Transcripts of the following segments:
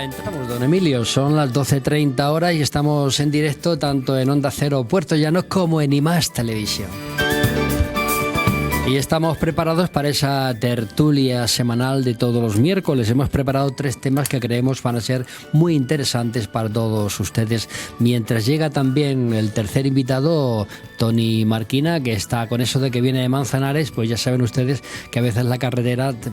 Entramos, don Emilio, son las 12:30 horas y estamos en directo tanto en Onda Cero Puerto Llano como en IMAX Televisión. Y estamos preparados para esa tertulia semanal de todos los miércoles. Hemos preparado 3 temas que creemos van a ser muy interesantes para todos ustedes. Mientras llega también el tercer invitado, Tony Marquina, que está con eso de que viene de Manzanares, pues ya saben ustedes que a veces la carretera, te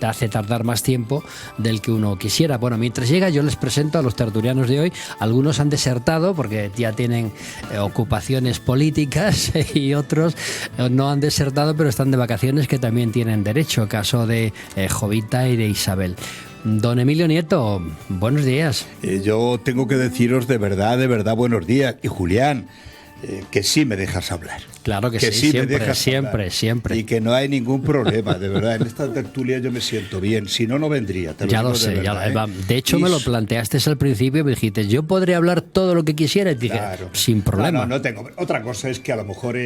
hace tardar más tiempo del que uno quisiera. Bueno, mientras llega yo les presento a los tertulianos de hoy. Algunos han desertado porque ya tienen ocupaciones políticas y otros no han desertado, pero están de vacaciones, que también tienen derecho. Caso de Jovita y de Isabel. Don Emilio Nieto, buenos días. Yo tengo que deciros de verdad, buenos días. Y Julián, que sí me dejas hablar. Claro que sí, siempre. Y que no hay ningún problema, de verdad. En esta tertulia yo me siento bien. Si no, no vendría. Ya lo sé. De hecho, me lo planteaste al principio y me dijiste, yo podría hablar todo lo que quisiera. Y te dije, claro, sin problema. No tengo. Otra cosa es que a lo mejor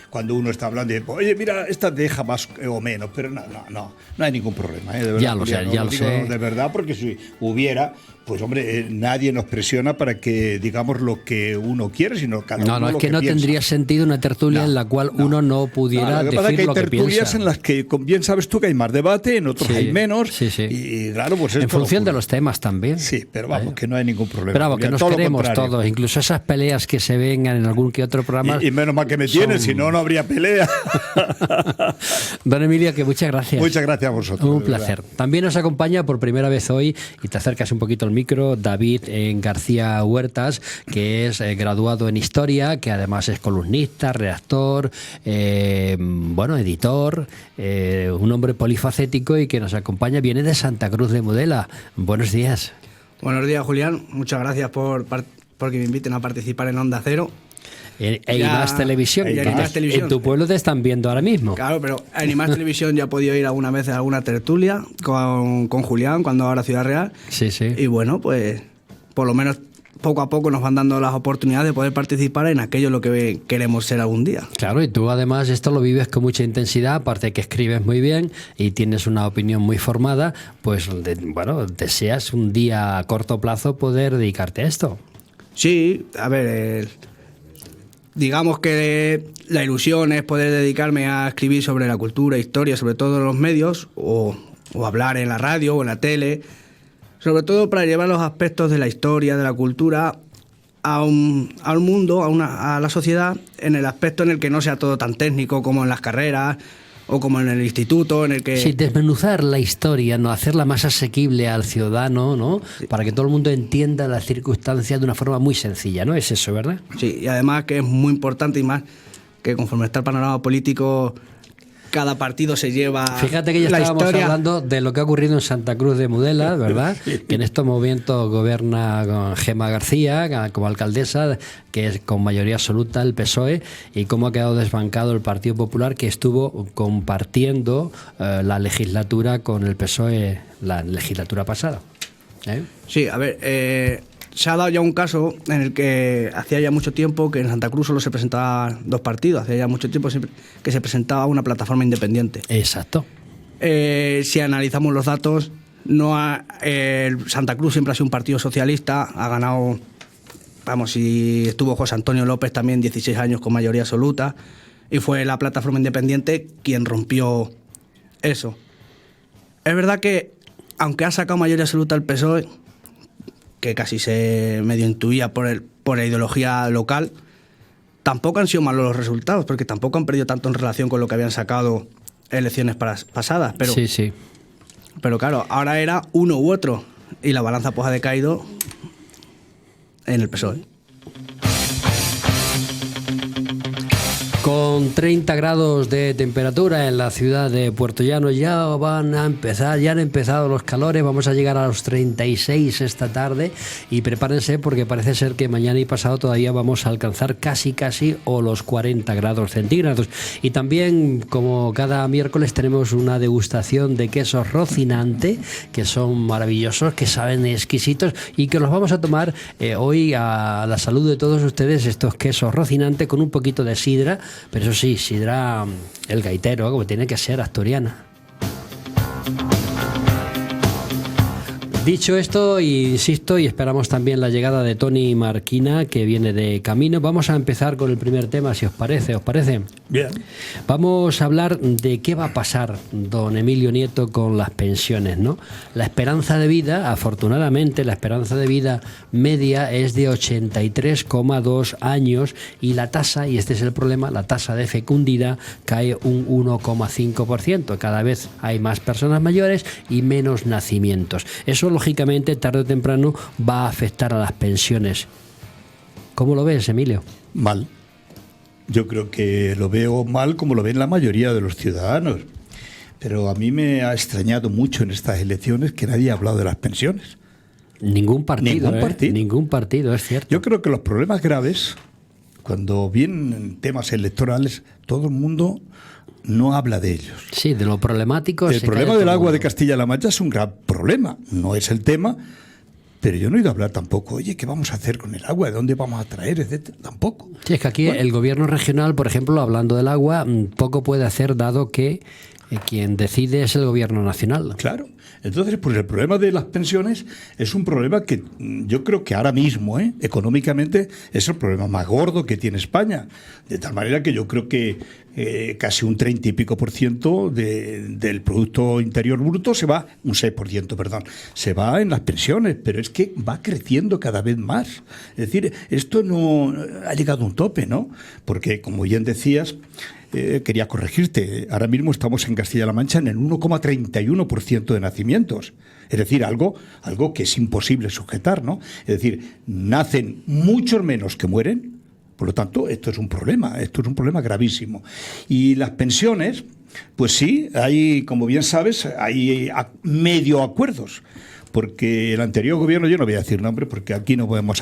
cuando uno está hablando, oye, mira, esta deja más o menos. Pero no hay ningún problema. De verdad, ya lo sé. De verdad, porque si hubiera, pues hombre, nadie nos presiona para que digamos lo que uno quiere, sino cada uno es lo que no piensa. Tendría sentido una tertulia en la cual uno no pudiera decir lo que piensa. Lo que pasa es que hay tertulias en las que, bien sabes tú, que hay más debate, en otros hay menos. Sí. Y claro, pues en función de los temas también. Sí, pero vamos, que no hay ningún problema. Pero vamos, que nos queremos todos, incluso esas peleas que se vengan en algún que otro programa. Y menos mal que me tienes, si no, no habría pelea. Don Emilio, que muchas gracias. Muchas gracias a vosotros. Un placer. También nos acompaña por primera vez hoy, y te acercas un poquito al micro, David García Huertas, que es graduado en Historia, que además es columnista, redactor, editor, un hombre polifacético y que nos acompaña, viene de Santa Cruz de Mudela. Buenos días. Buenos días, Julián. Muchas gracias por que me inviten a participar en Onda Cero. IMAX Televisión. En tu pueblo te están viendo ahora mismo. Claro, pero en IMAX Televisión ya he podido ir algunas veces a alguna tertulia con Julián, cuando ahora Ciudad Real. Sí. Y bueno, pues por lo menos poco a poco nos van dando las oportunidades de poder participar en aquello en lo que queremos ser algún día. Claro, y tú además esto lo vives con mucha intensidad, aparte de que escribes muy bien y tienes una opinión muy formada, pues deseas un día a corto plazo poder dedicarte a esto. Sí, a ver, digamos que la ilusión es poder dedicarme a escribir sobre la cultura, historia, sobre todo en los medios, o hablar en la radio o en la tele, sobre todo para llevar los aspectos de la historia, de la cultura, al mundo, a la sociedad, en el aspecto en el que no sea todo tan técnico como en las carreras o como en el instituto, en el que... Sí, desmenuzar la historia, ¿no? Hacerla más asequible al ciudadano, ¿no? Sí. Para que todo el mundo entienda las circunstancias de una forma muy sencilla, ¿no? Es eso, ¿verdad? Sí, y además que es muy importante, y más que conforme está el panorama político, cada partido se lleva. Fíjate que ya estábamos hablando de lo que ha ocurrido en Santa Cruz de Mudela, ¿verdad? Que en estos momentos gobierna con Gemma García como alcaldesa, que es con mayoría absoluta el PSOE, y cómo ha quedado desbancado el Partido Popular, que estuvo compartiendo la legislatura con el PSOE la legislatura pasada. Sí, a ver, se ha dado ya un caso en el que hacía ya mucho tiempo que en Santa Cruz solo se presentaban 2 partidos, hacía ya mucho tiempo que se presentaba una plataforma independiente. Exacto. Si analizamos los datos, Santa Cruz siempre ha sido un partido socialista, ha ganado, y estuvo José Antonio López también 16 años con mayoría absoluta, y fue la plataforma independiente quien rompió eso. Es verdad que, aunque ha sacado mayoría absoluta el PSOE, que casi se medio intuía por la ideología local, tampoco han sido malos los resultados, porque tampoco han perdido tanto en relación con lo que habían sacado elecciones pasadas. Pero, sí. Pero claro, ahora era uno u otro, y la balanza pues ha decaído en el PSOE. Con 30 grados de temperatura en la ciudad de Puerto Llano ya han empezado los calores, vamos a llegar a los 36 esta tarde y prepárense porque parece ser que mañana y pasado todavía vamos a alcanzar casi o los 40 grados centígrados. Y también, como cada miércoles, tenemos una degustación de quesos Rocinante, que son maravillosos, que saben exquisitos y que los vamos a tomar hoy a la salud de todos ustedes, estos quesos Rocinante con un poquito de sidra. Pero eso sí, sidra el gaitero, como tiene que ser, asturiana. Dicho esto, insisto, y esperamos también la llegada de Tony Marquina, que viene de camino. Vamos a empezar con el primer tema, si os parece. ¿Os parece? Bien. Vamos a hablar de qué va a pasar, don Emilio Nieto, con las pensiones, ¿no? La esperanza de vida, afortunadamente, la esperanza de vida media es de 83,2 años y la tasa, y este es el problema, la tasa de fecundidad cae un 1,5%. Cada vez hay más personas mayores y menos nacimientos. Eso, lógicamente, tarde o temprano va a afectar a las pensiones. ¿Cómo lo ves, Emilio? Mal. Yo creo que lo veo mal como lo ven la mayoría de los ciudadanos. Pero a mí me ha extrañado mucho en estas elecciones que nadie ha hablado de las pensiones. Ningún partido. Ningún partido, es cierto. Yo creo que los problemas graves, cuando vienen temas electorales, todo el mundo no habla de ellos. Sí, de lo problemático. El problema del agua de Castilla-La Mancha es un gran problema. No es el tema, pero yo no he ido a hablar tampoco. Oye, ¿qué vamos a hacer con el agua? ¿De dónde vamos a traer? Etcétera. Tampoco. Sí, es que aquí el gobierno regional, por ejemplo, hablando del agua, poco puede hacer, dado que quien decide es el gobierno nacional. Claro. Entonces, pues el problema de las pensiones es un problema que yo creo que ahora mismo, económicamente, es el problema más gordo que tiene España. De tal manera que yo creo que casi un 30 y pico % del Producto Interior Bruto se va, un 6%, perdón, se va en las pensiones, pero es que va creciendo cada vez más. Es decir, esto no ha llegado a un tope, ¿no? Porque, como bien decías, quería corregirte, ahora mismo estamos en Castilla-La Mancha en el 1,31% de nacimientos. Es decir, algo que es imposible sujetar, ¿no? Es decir, nacen muchos menos que mueren. Por lo tanto, esto es un problema gravísimo. Y las pensiones, pues sí, hay, como bien sabes, hay medio acuerdos. Porque el anterior gobierno, yo no voy a decir nombre porque aquí no podemos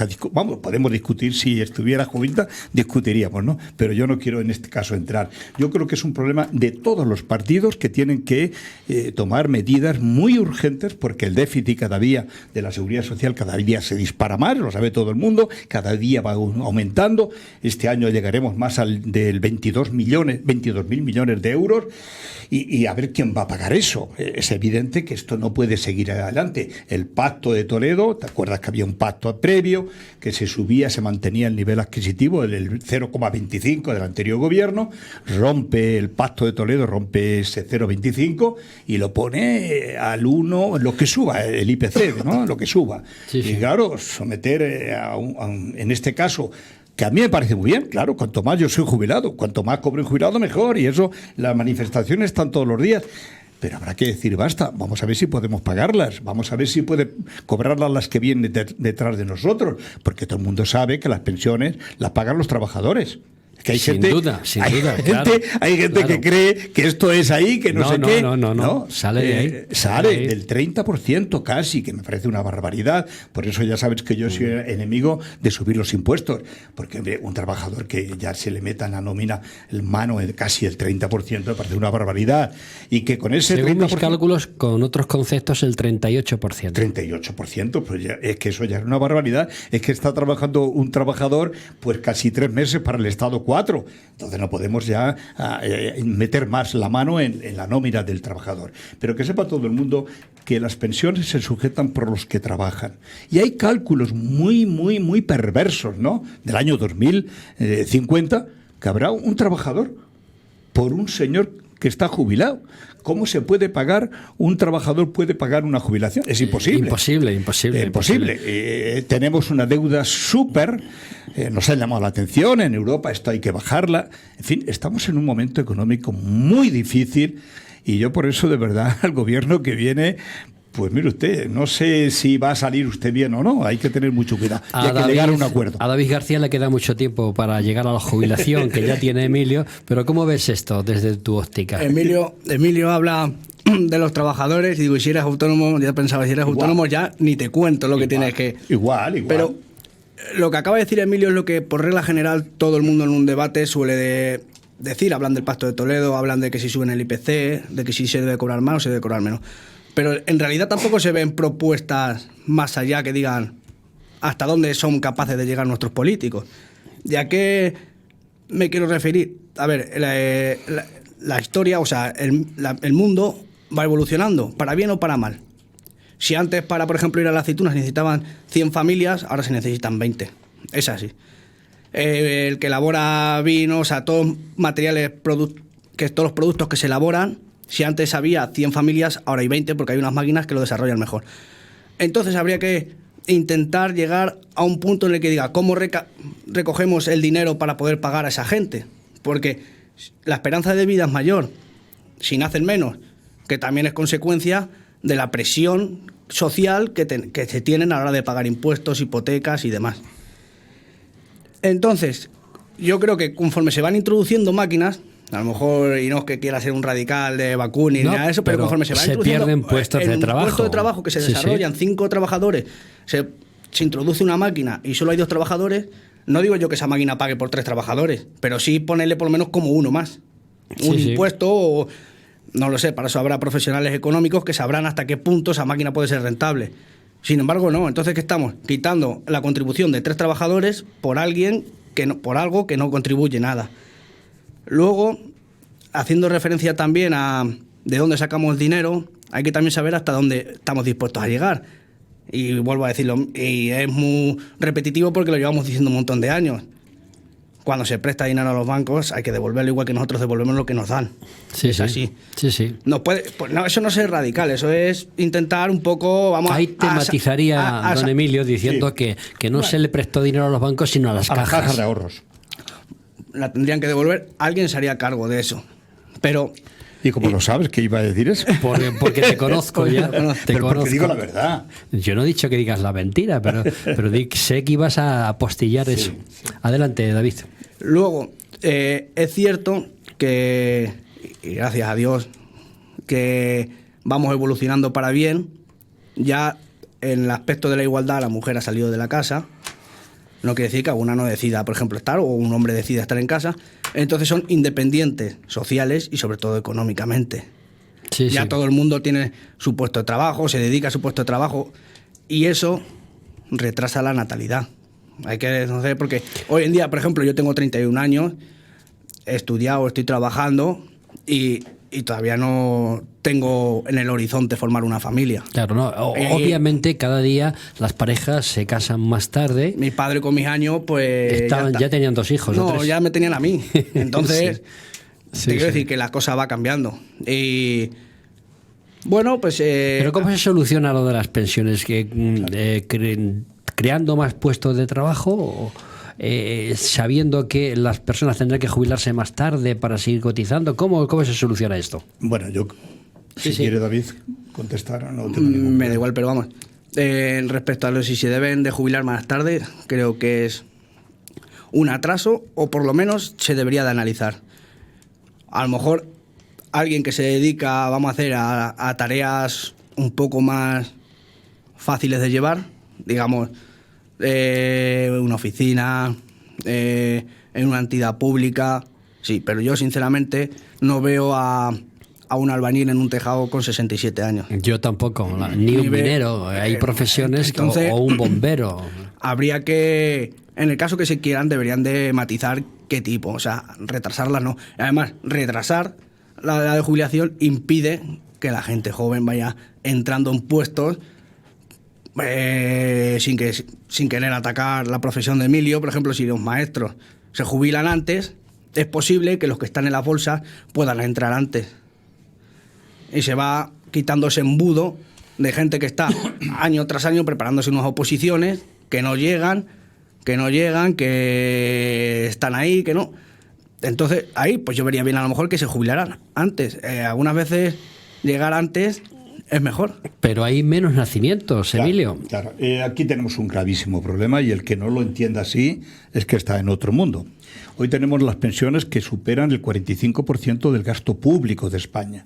podemos discutir. Si estuviera Jovita, discutiríamos, ¿no? Pero yo no quiero en este caso entrar. Yo creo que es un problema de todos los partidos que tienen que tomar medidas muy urgentes, porque el déficit cada día de la seguridad social cada día se dispara más, lo sabe todo el mundo, cada día va aumentando. Este año llegaremos más del 22.000 millones de euros y a ver quién va a pagar eso. Es evidente que esto no puede seguir adelante. El Pacto de Toledo, ¿te acuerdas que había un pacto previo que se subía, se mantenía el nivel adquisitivo del 0,25 del anterior gobierno? Rompe el Pacto de Toledo, rompe ese 0,25 y lo pone al 1, lo que suba, el IPC, ¿no? Lo que suba. Sí, sí. Y claro, someter en este caso, que a mí me parece muy bien, claro, cuanto más yo soy jubilado, cuanto más cobre un jubilado, mejor, y eso, las manifestaciones están todos los días. Pero habrá que decir, basta, vamos a ver si podemos pagarlas, vamos a ver si puede cobrarlas las que vienen detrás de nosotros, porque todo el mundo sabe que las pensiones las pagan los trabajadores. Que hay sin duda, claro. Hay gente que cree que esto es ahí, que no sé qué. No. Sale de ahí. Sale del 30% casi, que me parece una barbaridad. Por eso ya sabes que yo soy enemigo de subir los impuestos. Porque hombre, un trabajador que ya se le meta en la nómina el mano casi el 30%, me parece una barbaridad. Y que con ese según 30%... mis cálculos, con otros conceptos, el 38%. 38%, pues ya, es que eso ya es una barbaridad. Es que está trabajando un trabajador pues casi 3 meses para el Estado 4. Entonces no podemos ya meter más la mano en la nómina del trabajador. Pero que sepa todo el mundo que las pensiones se sujetan por los que trabajan. Y hay cálculos muy, muy, muy perversos, ¿no? Del año 2050, que habrá un trabajador por un señor que está jubilado. ¿Cómo se puede pagar, un trabajador puede pagar una jubilación? Es imposible. Imposible. Tenemos una deuda súper, nos ha llamado la atención, en Europa esto hay que bajarla. En fin, estamos en un momento económico muy difícil y yo por eso, de verdad, al gobierno que viene... Pues mire usted, no sé si va a salir usted bien o no, hay que tener mucho cuidado y hay que llegar a un acuerdo. A David García le queda mucho tiempo para llegar a la jubilación que ya tiene Emilio, pero ¿cómo ves esto desde tu óptica? Emilio habla de los trabajadores y digo, y si eres autónomo, ya pensaba, si eres autónomo ya ni te cuento lo que tienes que... Igual. Pero lo que acaba de decir Emilio es lo que por regla general todo el mundo en un debate suele decir. Hablan del Pacto de Toledo, hablan de que si suben el IPC, de que si se debe cobrar más o se debe cobrar menos. Pero en realidad tampoco se ven propuestas más allá que digan hasta dónde son capaces de llegar nuestros políticos. ¿Y a qué me quiero referir? A ver, la historia, o sea, el mundo va evolucionando, para bien o para mal. Si antes para, por ejemplo, ir a las aceitunas necesitaban 100 familias, ahora se necesitan 20. Es así. El que elabora vinos, o sea, todos materiales, todos los productos que se elaboran, si antes había 100 familias, ahora hay 20 porque hay unas máquinas que lo desarrollan mejor. Entonces habría que intentar llegar a un punto en el que diga cómo recogemos el dinero para poder pagar a esa gente. Porque la esperanza de vida es mayor si nacen menos, que también es consecuencia de la presión social que se tienen a la hora de pagar impuestos, hipotecas y demás. Entonces, yo creo que conforme se van introduciendo máquinas, a lo mejor, y no es que quiera ser un radical de Bakunin ni nada de eso, pero conforme se va introduciendo... pierden puestos de trabajo. Puestos de trabajo que se desarrollan 5 trabajadores, se introduce una máquina y solo hay 2 trabajadores, no digo yo que esa máquina pague por 3 trabajadores, pero sí ponerle por lo menos como uno más. Un impuesto o... No lo sé, para eso habrá profesionales económicos que sabrán hasta qué punto esa máquina puede ser rentable. Sin embargo, no. Entonces, ¿qué estamos? Quitando la contribución de 3 trabajadores por por algo que no contribuye nada. Luego, haciendo referencia también a de dónde sacamos el dinero, hay que también saber hasta dónde estamos dispuestos a llegar. Y vuelvo a decirlo, y es muy repetitivo porque lo llevamos diciendo un montón de años. Cuando se presta dinero a los bancos hay que devolverlo igual que nosotros devolvemos lo que nos dan. Es así. Sí. No puede, pues no, eso no es radical, eso es intentar un poco... Ahí te matizaría don Emilio diciendo que no se le prestó dinero a los bancos sino a las cajas de ahorros. La tendrían que devolver, alguien se haría cargo de eso. Pero... ¿Y cómo lo sabes que iba a decir eso? Porque te conozco ya. Porque digo la verdad. Yo no he dicho que digas la mentira, pero sé que ibas a apostillar eso. Adelante, David. Luego, es cierto que, y gracias a Dios, que vamos evolucionando para bien. Ya en el aspecto de la igualdad la mujer ha salido de la casa. No quiere decir que una no decida, por ejemplo, estar, o un hombre decida estar en casa. Entonces son independientes sociales y sobre todo económicamente. Ya todo el mundo tiene su puesto de trabajo, se dedica a su puesto de trabajo y eso retrasa la natalidad. Hay que reconocer porque hoy en día, por ejemplo, yo tengo 31 años, he estudiado, estoy trabajando y todavía no tengo en el horizonte formar una familia. Claro, no. Obviamente cada día las parejas se casan más tarde. Mi padre con mis años, pues... ya tenían 2 hijos. No, o 3. ya me tenían a mí. Entonces, te quiero decir que la cosa va cambiando. Y bueno, pues... ¿Pero cómo se soluciona lo de las pensiones? ¿Creando más puestos de trabajo sabiendo que las personas tendrán que jubilarse más tarde para seguir cotizando? ¿Cómo se soluciona esto? Bueno, yo, si quiere David contestar, no tengo me da igual, pero vamos. Respecto a si se deben de jubilar más tarde, creo que es un atraso o por lo menos se debería de analizar. A lo mejor alguien que se dedica, vamos a hacer, a tareas un poco más fáciles de llevar, digamos, una oficina, en una entidad pública, sí, pero yo sinceramente no veo a un albañil en un tejado con 67 años. Yo tampoco, ni un minero, hay profesiones, entonces, o un bombero. Habría que, en el caso que se quieran, deberían de matizar qué tipo, o sea, retrasarlas no. Además, retrasar la edad de jubilación impide que la gente joven vaya entrando en puestos sin querer atacar la profesión de Emilio. Por ejemplo, si los maestros se jubilan antes, es posible que los que están en la bolsa puedan entrar antes. Y se va quitando ese embudo de gente que está año tras año preparándose unas oposiciones, que no llegan, que están ahí, que no. Entonces, ahí pues yo vería bien a lo mejor que se jubilaran antes. Algunas veces llegar antes es mejor. Pero hay menos nacimientos, Emilio. Claro. Aquí tenemos un gravísimo problema y el que no lo entienda así es que está en otro mundo. Hoy tenemos las pensiones que superan el 45% del gasto público de España.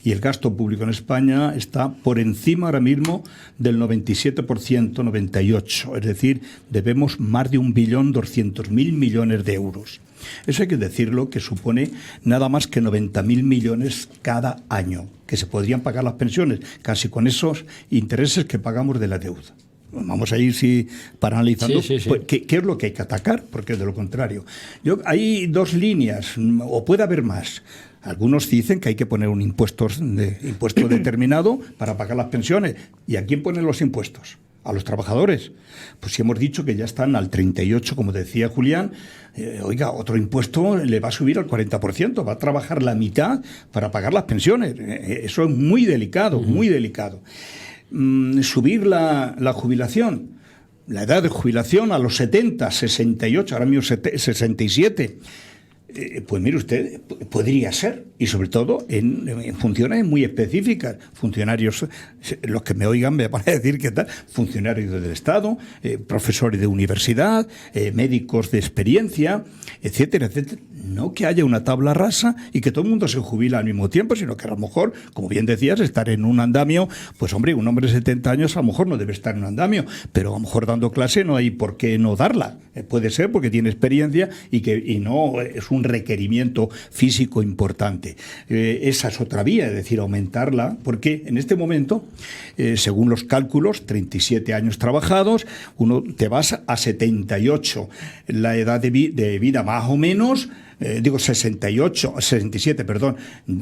Y el gasto público en España está por encima ahora mismo del 97%, 98%. Es decir, debemos más de 1.200.000 millones de euros. Eso hay que decirlo, que supone nada más que 90.000 millones cada año, que se podrían pagar las pensiones, casi con esos intereses que pagamos de la deuda. Vamos a ir para analizando pues, qué es lo que hay que atacar, porque de lo contrario. Hay 2 líneas, o puede haber más. Algunos dicen que hay que poner un impuesto determinado para pagar las pensiones. ¿Y a quién ponen los impuestos? A los trabajadores. Pues si hemos dicho que ya están al 38%, como decía Julián, oiga, otro impuesto le va a subir al 40%, va a trabajar la mitad para pagar las pensiones. Eso es muy delicado, muy delicado. Subir la jubilación, la edad de jubilación a los 70, 68, ahora mismo 67. Pues mire usted, podría ser, y sobre todo en funciones muy específicas. Funcionarios, los que me oigan me van a decir que tal, funcionarios del Estado, profesores de universidad, médicos de experiencia, etcétera, etcétera. No que haya una tabla rasa y que todo el mundo se jubila al mismo tiempo, sino que a lo mejor, como bien decías, estar en un andamio, pues hombre, un hombre de 70 años a lo mejor no debe estar en un andamio, pero a lo mejor dando clase no hay por qué no darla. Puede ser porque tiene experiencia y no es un requerimiento físico importante. Esa es otra vía, es decir, aumentarla, porque en este momento, según los cálculos, 37 años trabajados, te vas a 78. La edad de vida más o menos, 67, perdón,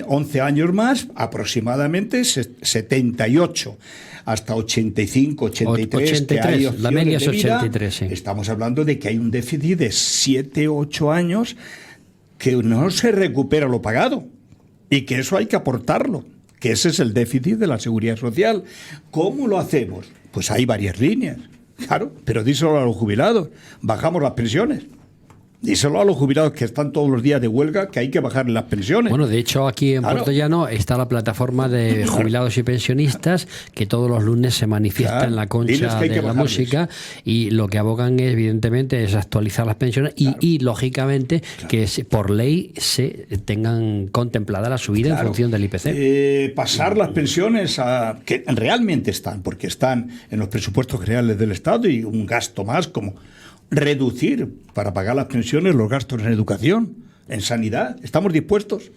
11 años más, aproximadamente 78, hasta 85, 83, que hay la media es de vida. 83, sí. Estamos hablando de que hay un déficit de 7, 8 años que no se recupera lo pagado y que eso hay que aportarlo, que ese es el déficit de la seguridad social. ¿Cómo lo hacemos? Pues hay varias líneas, claro, pero díselo a los jubilados, bajamos las pensiones. Díselo a los jubilados que están todos los días de huelga que hay que bajar las pensiones. Bueno, de hecho aquí en Puerto Llano está la plataforma de jubilados y pensionistas que todos los lunes se manifiesta en la concha de la música, y lo que abogan evidentemente es actualizar las pensiones y lógicamente que por ley se tengan contemplada la subida en función del IPC. Pasar las pensiones que realmente están, porque están en los presupuestos generales del Estado, y un gasto más, como reducir para pagar las pensiones los gastos en educación, en sanidad. ¿Estamos dispuestos?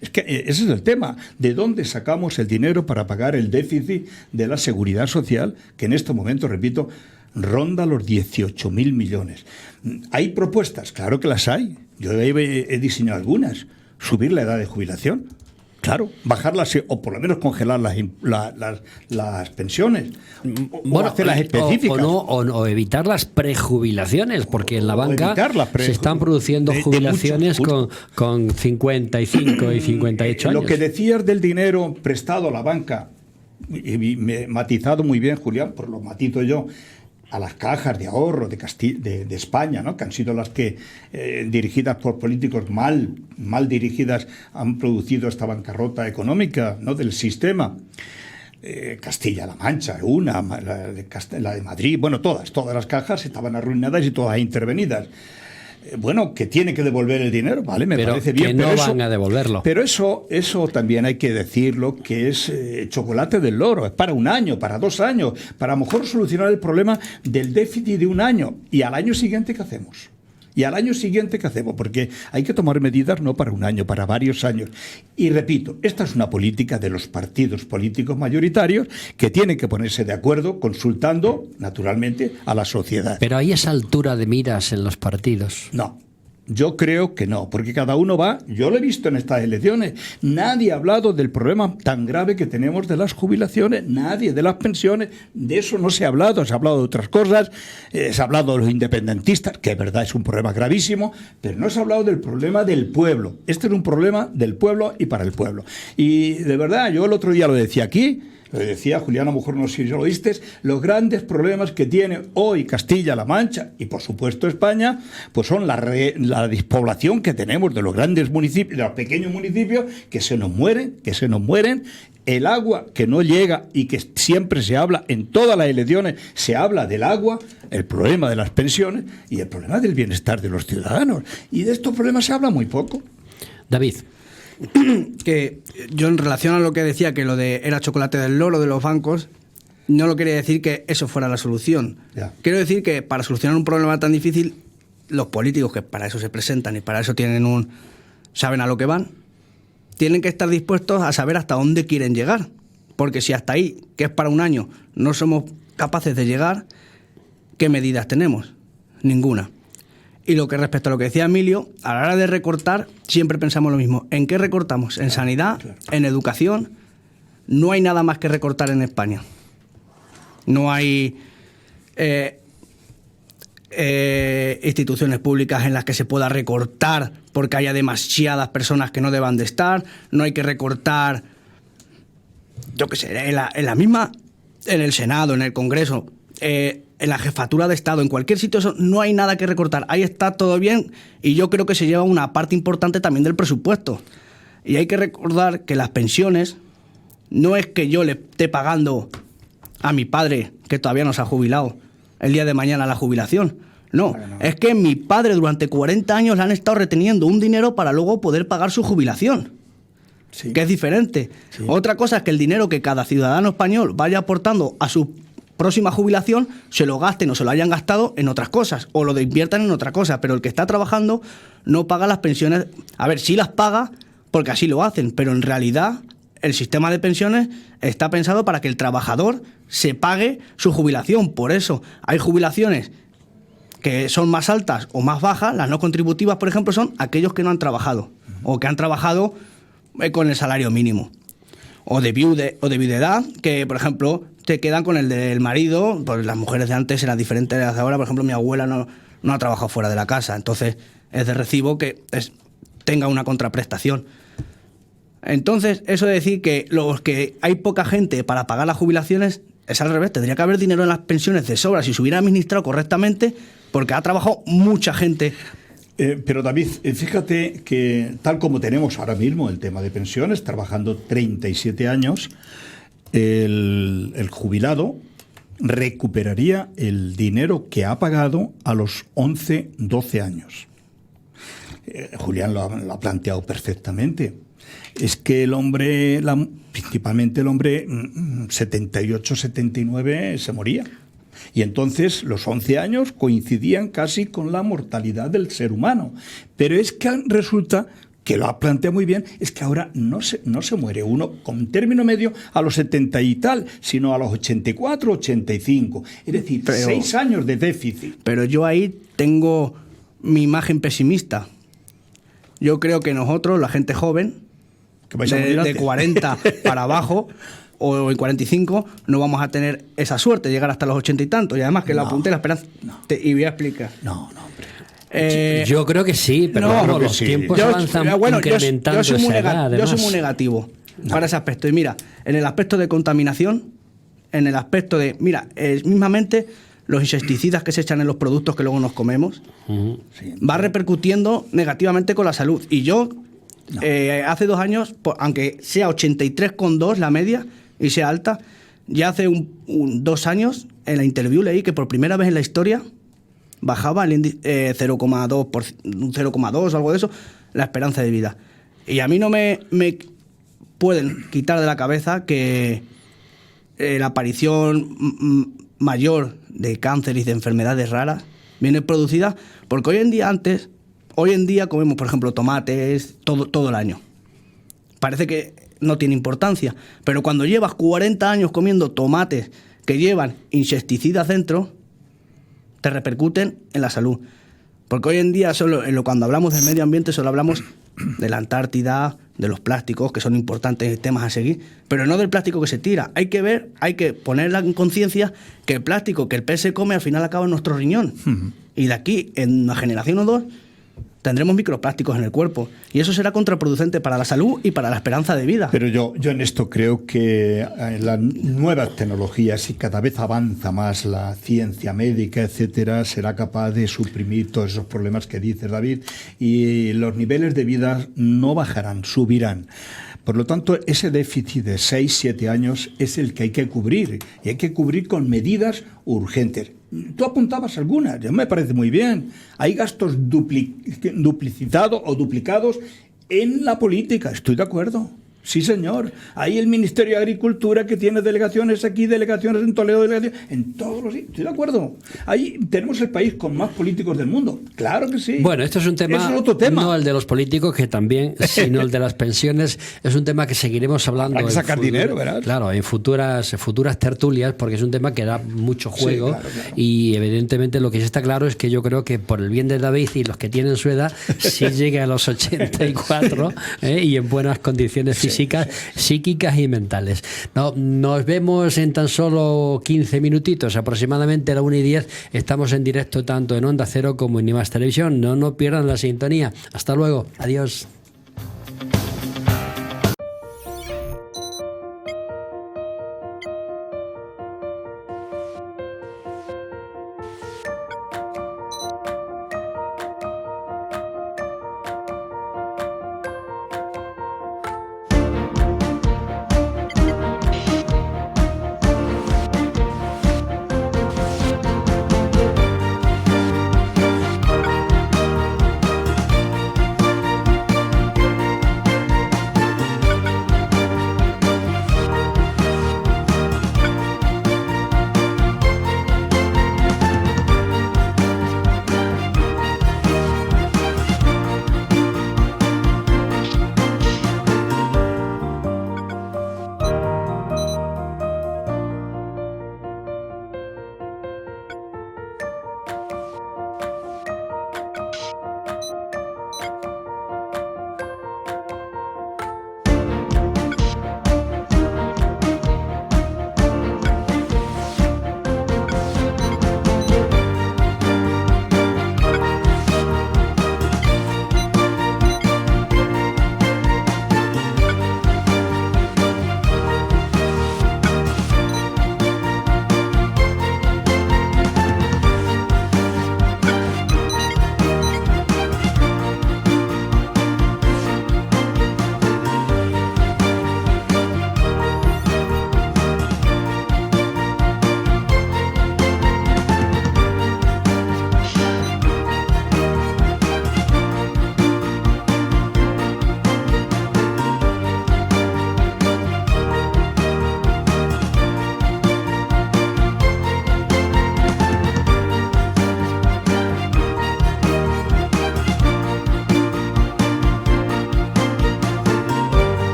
Es que ese es el tema. ¿De dónde sacamos el dinero para pagar el déficit de la seguridad social, que en este momento, repito, ronda los 18.000 millones? ¿Hay propuestas? Claro que las hay. Yo he diseñado algunas. Subir la edad de jubilación. Claro, bajarlas o por lo menos congelar las pensiones, o hacerlas específicas. O evitar las prejubilaciones, porque en la banca se están produciendo jubilaciones con 55 y 58 años. Lo que decías del dinero prestado a la banca, y me he matizado muy bien, Julián, pues lo matizo yo, a las cajas de ahorro de España, ¿no?, que han sido las que, dirigidas por políticos mal dirigidas, han producido esta bancarrota económica, ¿no?, del sistema. Castilla-La Mancha, la de Madrid, bueno, todas las cajas estaban arruinadas y todas intervenidas. Bueno, que tiene que devolver el dinero, vale, me parece bien. Pero van a devolverlo. Pero eso también hay que decirlo, que es chocolate del loro, es para un año, para 2 años, para a lo mejor solucionar el problema del déficit de un año. ¿Y al año siguiente qué hacemos? Porque hay que tomar medidas no para un año, para varios años. Y repito, esta es una política de los partidos políticos mayoritarios que tienen que ponerse de acuerdo, consultando, naturalmente, a la sociedad. Pero hay esa altura de miras en los partidos. No. Yo creo que no, porque cada uno va, yo lo he visto en estas elecciones, nadie ha hablado del problema tan grave que tenemos de las jubilaciones, nadie, de las pensiones, de eso no se ha hablado, se ha hablado de otras cosas, se ha hablado de los independentistas, que es verdad, es un problema gravísimo, pero no se ha hablado del problema del pueblo. Este es un problema del pueblo y para el pueblo. Y de verdad, yo el otro día lo decía aquí, lo decía Julián, a lo mejor no sé si lo oíste, los grandes problemas que tiene hoy Castilla-La Mancha y por supuesto España, pues son la despoblación que tenemos de los grandes municipios, de los pequeños municipios, que se nos mueren, el agua que no llega y que siempre se habla, en todas las elecciones se habla del agua, el problema de las pensiones y el problema del bienestar de los ciudadanos. Y de estos problemas se habla muy poco. David. Que yo, en relación a lo que decía, que lo de era chocolate del loro de los bancos, no lo quería decir que eso fuera la solución. Ya. Quiero decir que para solucionar un problema tan difícil, los políticos, que para eso se presentan y para eso saben a lo que van, tienen que estar dispuestos a saber hasta dónde quieren llegar. Porque si hasta ahí, que es para un año, no somos capaces de llegar, ¿qué medidas tenemos? Ninguna. Y lo que respecto a lo que decía Emilio, a la hora de recortar, siempre pensamos lo mismo. ¿En qué recortamos? En sanidad, en educación. No hay nada más que recortar en España. No hay instituciones públicas en las que se pueda recortar porque haya demasiadas personas que no deban de estar. No hay que recortar, yo qué sé, en la misma, en el Senado, en el Congreso, en la jefatura de Estado, en cualquier sitio, eso, no hay nada que recortar. Ahí está todo bien y yo creo que se lleva una parte importante también del presupuesto. Y hay que recordar que las pensiones no es que yo le esté pagando a mi padre, que todavía no se ha jubilado, el día de mañana la jubilación. No, es que mi padre durante 40 años le han estado reteniendo un dinero para luego poder pagar su jubilación. Sí. Que es diferente. Sí. Otra cosa es que el dinero que cada ciudadano español vaya aportando a su próxima jubilación se lo gasten o se lo hayan gastado en otras cosas o lo inviertan en otra cosa, pero el que está trabajando no paga las pensiones. A ver, sí las paga porque así lo hacen, pero en realidad el sistema de pensiones está pensado para que el trabajador se pague su jubilación. Por eso hay jubilaciones que son más altas o más bajas. Las no contributivas, por ejemplo, son aquellos que no han trabajado o que han trabajado con el salario mínimo. O de viudedad, que, por ejemplo, te quedan con el del marido. Pues las mujeres de antes eran diferentes de las de ahora. Por ejemplo, mi abuela no ha trabajado fuera de la casa, entonces es de recibo que tenga una contraprestación. Entonces, eso de decir que hay poca gente para pagar las jubilaciones es al revés. Tendría que haber dinero en las pensiones de sobra si se hubiera administrado correctamente, porque ha trabajado mucha gente. Pero David, fíjate que tal como tenemos ahora mismo el tema de pensiones, trabajando 37 años, el jubilado recuperaría el dinero que ha pagado a los 11, 12 años. Julián lo ha planteado perfectamente. Es que el hombre, principalmente el hombre, 78, 79, se moría. Y entonces los 11 años coincidían casi con la mortalidad del ser humano. Pero es que resulta, que lo ha planteado muy bien, es que ahora no se muere uno con término medio a los 70 y tal, sino a los 84, 85. Es decir, 6 años de déficit. Pero yo ahí tengo mi imagen pesimista. Yo creo que nosotros, la gente joven, de 40 para abajo o en 45, no vamos a tener esa suerte de llegar hasta los 80 y tantos. Y además que la apunté la esperanza. Y voy a explicar. No, hombre. Yo creo que sí, pero no, los tiempos avanzan incrementando yo soy muy negativo para ese aspecto. Y mira, en el aspecto de contaminación, en el aspecto de... Mira, mismamente los insecticidas que se echan en los productos que luego nos comemos, va repercutiendo negativamente con la salud. Y yo... hace 2 años, aunque sea 83,2 la media y sea alta, ya hace 2 años en la interview leí que por primera vez en la historia bajaba el índice 0,2 o algo de eso, la esperanza de vida. Y a mí no me pueden quitar de la cabeza que la aparición mayor de cáncer y de enfermedades raras viene producida porque hoy en día comemos, por ejemplo, tomates todo el año. Parece que no tiene importancia, pero cuando llevas 40 años comiendo tomates que llevan insecticidas dentro, te repercuten en la salud. Porque hoy en día, cuando hablamos del medio ambiente, solo hablamos de la Antártida, de los plásticos, que son importantes temas a seguir, pero no del plástico que se tira. Hay que ponerla en conciencia que el plástico que el pez se come al final acaba en nuestro riñón. Y de aquí, en una generación o 2, tendremos microplásticos en el cuerpo y eso será contraproducente para la salud y para la esperanza de vida. Pero yo en esto creo que las nuevas tecnologías y cada vez avanza más la ciencia médica, etcétera, será capaz de suprimir todos esos problemas que dices, David, y los niveles de vida no bajarán, subirán. Por lo tanto, ese déficit de 6-7 años es el que hay que cubrir y hay que cubrir con medidas urgentes. Tú apuntabas algunas, ya me parece muy bien. Hay gastos duplicitados o duplicados en la política, estoy de acuerdo. Sí, señor. Hay el Ministerio de Agricultura que tiene delegaciones aquí, delegaciones en Toledo, delegaciones en todos los sitios. Estoy de acuerdo. Ahí tenemos el país con más políticos del mundo. Claro que sí. Bueno, esto es un tema, es otro tema. no el de los políticos, que también, sino el de las pensiones. Es un tema que seguiremos hablando. Hay que sacar dinero, ¿verdad? Claro, en futuras tertulias, porque es un tema que da mucho juego. Sí, claro. Y evidentemente lo que sí está claro es que yo creo que por el bien de David y los que tienen su edad, si llegue a los 84 y en buenas condiciones físicas, psíquicas y mentales. Nos vemos en tan solo 15 minutitos, aproximadamente a la 1:10. Estamos en directo tanto en Onda Cero como en Nimas Televisión. No pierdan la sintonía. Hasta luego. Adiós.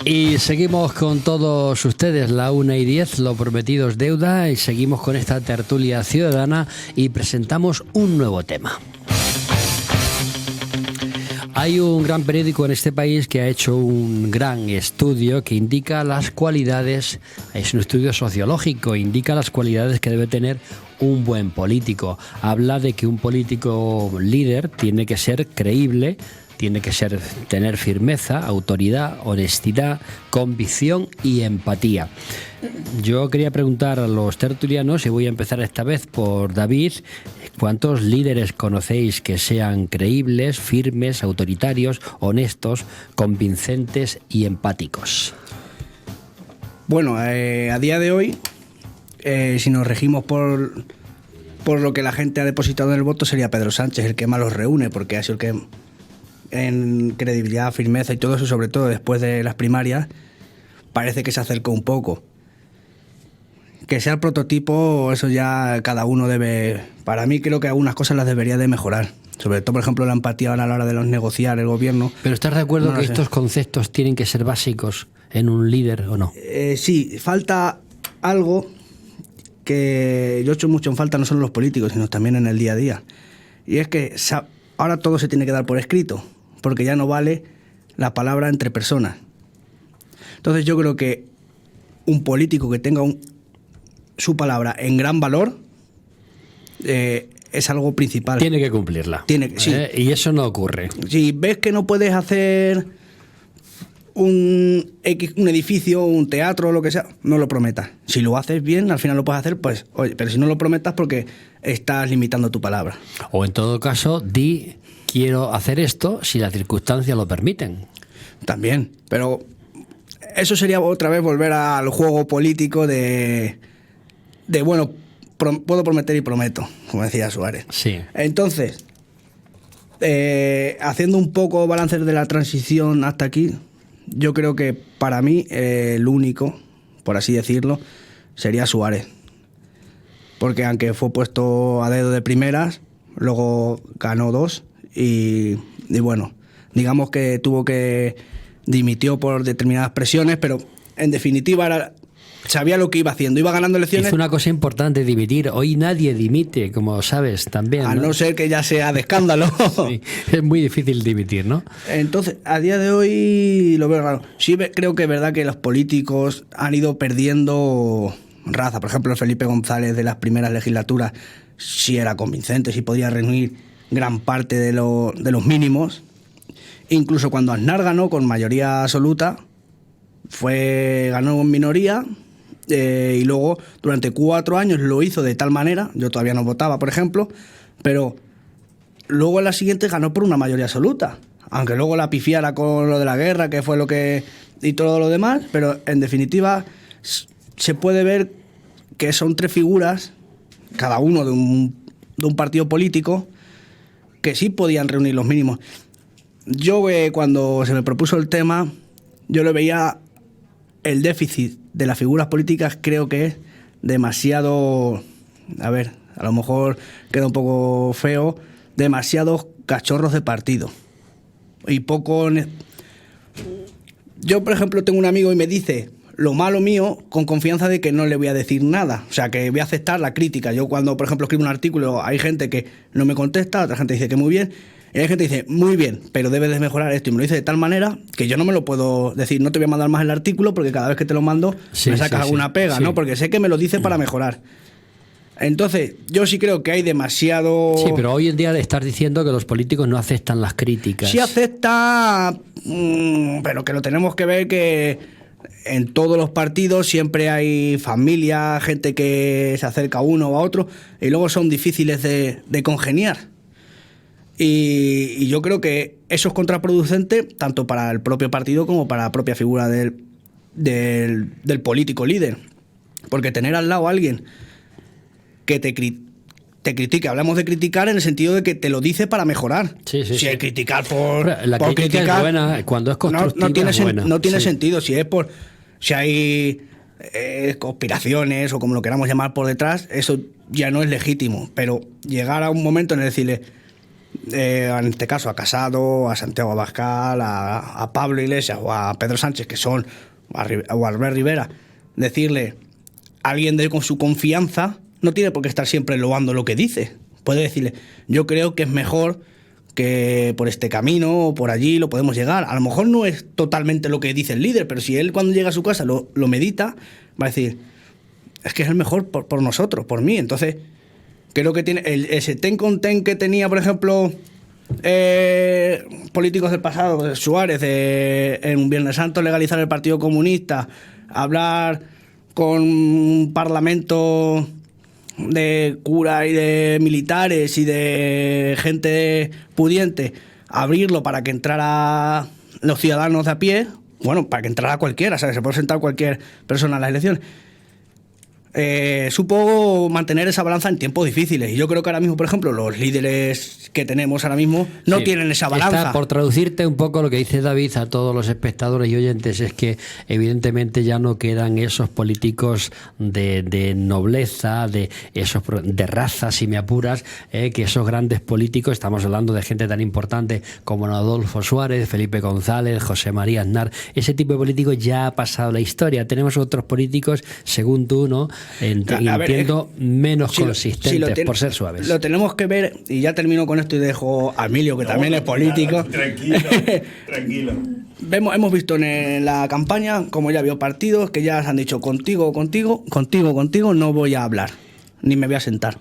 Y seguimos con todos ustedes, la 1:10, lo prometido es deuda, y seguimos con esta tertulia ciudadana y presentamos un nuevo tema. Hay un gran periódico en este país que ha hecho un gran estudio que indica las cualidades, es un estudio sociológico, indica las cualidades que debe tener un buen político. Habla de que un político líder tiene que ser creíble, tiene que tener firmeza, autoridad, honestidad, convicción y empatía. Yo quería preguntar a los tertulianos, y voy a empezar esta vez por David, ¿cuántos líderes conocéis que sean creíbles, firmes, autoritarios, honestos, convincentes y empáticos? Bueno, a día de hoy, si nos regimos por lo que la gente ha depositado en el voto, sería Pedro Sánchez el que más los reúne, porque ha sido el que en credibilidad, firmeza y todo eso, sobre todo después de las primarias, parece que se acercó un poco. Que sea el prototipo, eso ya cada uno debe... Para mí creo que algunas cosas las debería de mejorar. Sobre todo, por ejemplo, la empatía a la hora de negociar el gobierno. ¿Pero estás de acuerdo que estos conceptos tienen que ser básicos en un líder o no? Sí, falta algo que yo echo mucho en falta, no solo en los políticos, sino también en el día a día. Y es que ahora todo se tiene que dar por escrito, porque ya no vale la palabra entre personas. Entonces yo creo que un político que tenga su palabra en gran valor es algo principal. Tiene que cumplirla. Sí. Y eso no ocurre. Si ves que no puedes hacer un edificio, un teatro, lo que sea, no lo prometas. Si lo haces bien, al final lo puedes hacer, pues, oye, pero si no lo prometas porque estás limitando tu palabra. O en todo caso, di, quiero hacer esto si las circunstancias lo permiten. También, pero eso sería otra vez volver al juego político de bueno, puedo prometer y prometo, como decía Suárez. Sí. Entonces, haciendo un poco balance de la transición hasta aquí, yo creo que para mí el único, por así decirlo, sería Suárez. Porque aunque fue puesto a dedo de primeras, luego ganó 2 y bueno, digamos que dimitió por determinadas presiones, pero en definitiva sabía lo que iba haciendo, iba ganando elecciones. Es una cosa importante dimitir. Hoy nadie dimite, como sabes, también, ¿no? A no ser que ya sea de escándalo. Sí, es muy difícil dimitir, ¿no? Entonces, a día de hoy lo veo raro. Sí creo que es verdad que los políticos han ido perdiendo raza. Por ejemplo, Felipe González de las primeras legislaturas sí era convincente, sí podía reunir gran parte de los mínimos. Incluso cuando Aznar ganó con mayoría absoluta, ganó en minoría, y luego durante 4 años lo hizo de tal manera, yo todavía no votaba, por ejemplo, pero luego en la siguiente ganó por una mayoría absoluta, aunque luego la pifiara con lo de la guerra, que fue y todo lo demás, pero en definitiva se puede ver que son 3 figuras, cada uno de un partido político, que sí podían reunir los mínimos. Yo cuando se me propuso el tema, yo le veía el déficit de las figuras políticas, creo que es demasiado, a lo mejor queda un poco feo, demasiados cachorros de partido. Y poco... Yo, por ejemplo, tengo un amigo y me dice lo malo mío con confianza de que no le voy a decir nada. O sea, que voy a aceptar la crítica. Yo cuando, por ejemplo, escribo un artículo, hay gente que no me contesta, otra gente dice que muy bien, y hay gente que dice, muy bien, pero debes de mejorar esto. Y me lo dice de tal manera que yo no me lo puedo decir, no te voy a mandar más el artículo porque cada vez que te lo mando me sacas alguna pega, ¿no? Porque sé que me lo dice para mejorar. Entonces, yo sí creo que hay demasiado... Sí, pero hoy en día estás diciendo que los políticos no aceptan las críticas. Sí acepta, pero que lo tenemos que ver que en todos los partidos siempre hay familia, gente que se acerca a uno o a otro, y luego son difíciles de congeniar. Y yo creo que eso es contraproducente tanto para el propio partido como para la propia figura del político líder. Porque tener al lado a alguien que te critique, hablamos de criticar en el sentido de que te lo dice para mejorar. Sí. Hay criticar por la por crítica criticar, es buena, cuando es constructiva no tiene, es buena. no tiene sentido. Si hay conspiraciones o como lo queramos llamar por detrás, eso ya no es legítimo. Pero llegar a un momento en el decirle, en este caso a Casado, a Santiago Abascal, a Pablo Iglesias o a Pedro Sánchez, o a Albert Rivera, decirle a alguien con su confianza, no tiene por qué estar siempre loando lo que dice. Puede decirle, yo creo que es mejor que por este camino o por allí lo podemos llegar. A lo mejor no es totalmente lo que dice el líder, pero si él cuando llega a su casa lo medita, va a decir, es que es el mejor por nosotros, por mí. Entonces, creo que tiene ese ten con ten que tenía, por ejemplo, políticos del pasado, Suárez, en un Viernes Santo legalizar el Partido Comunista, hablar con un parlamento de cura y de militares y de gente pudiente, abrirlo para que entrara los ciudadanos de a pie, bueno, para que entrara cualquiera, ¿sabes? Se puede sentar cualquier persona en las elecciones. Supo mantener esa balanza en tiempos difíciles, y yo creo que ahora mismo, por ejemplo, los líderes que tenemos ahora mismo no tienen esa balanza. Por traducirte un poco lo que dice David a todos los espectadores y oyentes, es que evidentemente ya no quedan esos políticos de nobleza, de raza, si me apuras, que esos grandes políticos, estamos hablando de gente tan importante como Adolfo Suárez, Felipe González, José María Aznar, ese tipo de políticos ya ha pasado la historia. Tenemos otros políticos, según tú, ¿no? Entiendo, menos consistentes, por ser suaves. Lo tenemos que ver, y ya termino con esto y dejo a Emilio, que también es político. Tranquilo. Hemos visto en la campaña como ya había partidos que ya se han dicho contigo no voy a hablar, ni me voy a sentar.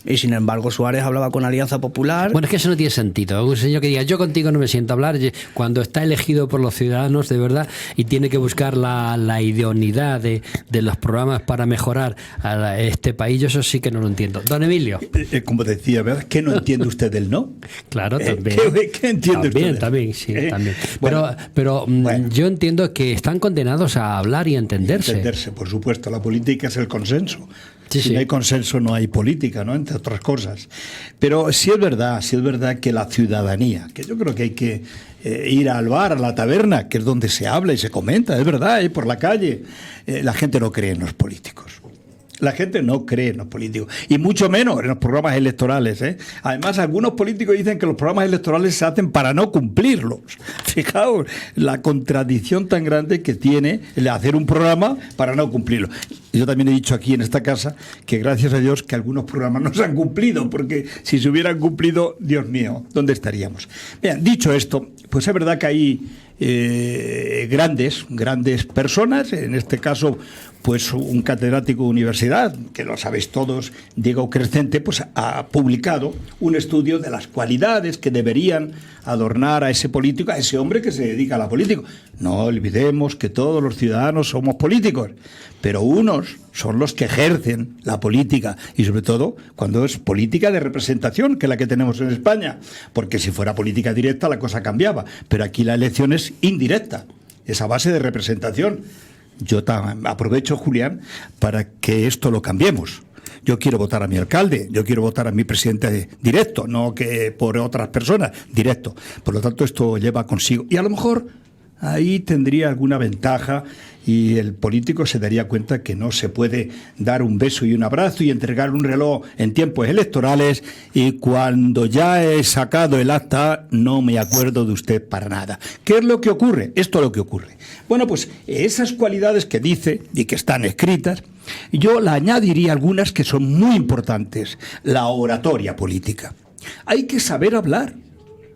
Y sin embargo Suárez hablaba con Alianza Popular. Bueno, es que eso no tiene sentido. Un señor que diga, yo contigo no me siento a hablar, cuando está elegido por los ciudadanos de verdad y tiene que buscar la idoneidad de los programas para mejorar a este país, yo eso sí que no lo entiendo. Don Emilio. Como decía, ¿verdad? ¿Qué no entiende usted del no? Claro, también. ¿Qué entiende usted? También, sí, también. Bueno, pero yo entiendo que están condenados a hablar y a entenderse. Entenderse, por supuesto. La política es el consenso. Sí, si no hay consenso, no hay política, ¿no? Entre otras cosas. Pero sí es verdad que la ciudadanía, que yo creo que hay que ir al bar, a la taberna, que es donde se habla y se comenta, es verdad, por la calle, la gente no cree en los políticos. La gente no cree en los políticos, y mucho menos en los programas electorales, ¿eh? Además, algunos políticos dicen que los programas electorales se hacen para no cumplirlos. Fijaos la contradicción tan grande que tiene el hacer un programa para no cumplirlo. Yo también he dicho aquí en esta casa que gracias a Dios que algunos programas no se han cumplido, porque si se hubieran cumplido, Dios mío, ¿dónde estaríamos? Bien, dicho esto, pues es verdad que hay grandes personas, en este caso pues un catedrático de universidad, que lo sabéis todos, Diego Crescente, pues ha publicado un estudio de las cualidades que deberían adornar a ese político, a ese hombre que se dedica a la política. No olvidemos que todos los ciudadanos somos políticos, pero unos son los que ejercen la política, y sobre todo cuando es política de representación, que es la que tenemos en España, porque si fuera política directa la cosa cambiaba, pero aquí la elección es indirecta, es a base de representación. Yo aprovecho, Julián, para que esto lo cambiemos. Yo quiero votar a mi alcalde, yo quiero votar a mi presidente directo, no que por otras personas, directo. Por lo tanto, esto lleva consigo. Y a lo mejor ahí tendría alguna ventaja y el político se daría cuenta que no se puede dar un beso y un abrazo y entregar un reloj en tiempos electorales y cuando ya he sacado el acta no me acuerdo de usted para nada. ¿Qué es lo que ocurre? Esto es lo que ocurre. Bueno, pues esas cualidades que dice y que están escritas, yo le añadiría algunas que son muy importantes. La oratoria política. Hay que saber hablar.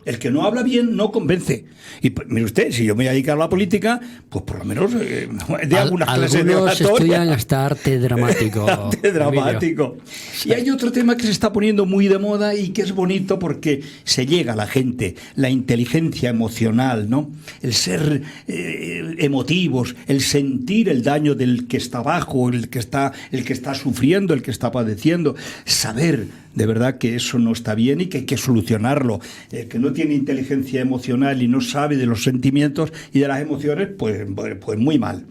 El que no habla bien no convence. Y pues, mire usted, si yo me voy a dedicar a la política, pues por lo menos de algunas clases de oratoria. Estudian hasta arte dramático. Arte dramático. Y hay otro tema que se está poniendo muy de moda y que es bonito porque se llega a la gente, la inteligencia emocional, ¿no? El ser emotivos, el sentir el daño del que está abajo, el que está sufriendo, el que está padeciendo, saber de verdad que eso no está bien y que hay que solucionarlo. El que no tiene inteligencia emocional y no sabe de los sentimientos y de las emociones, pues muy mal.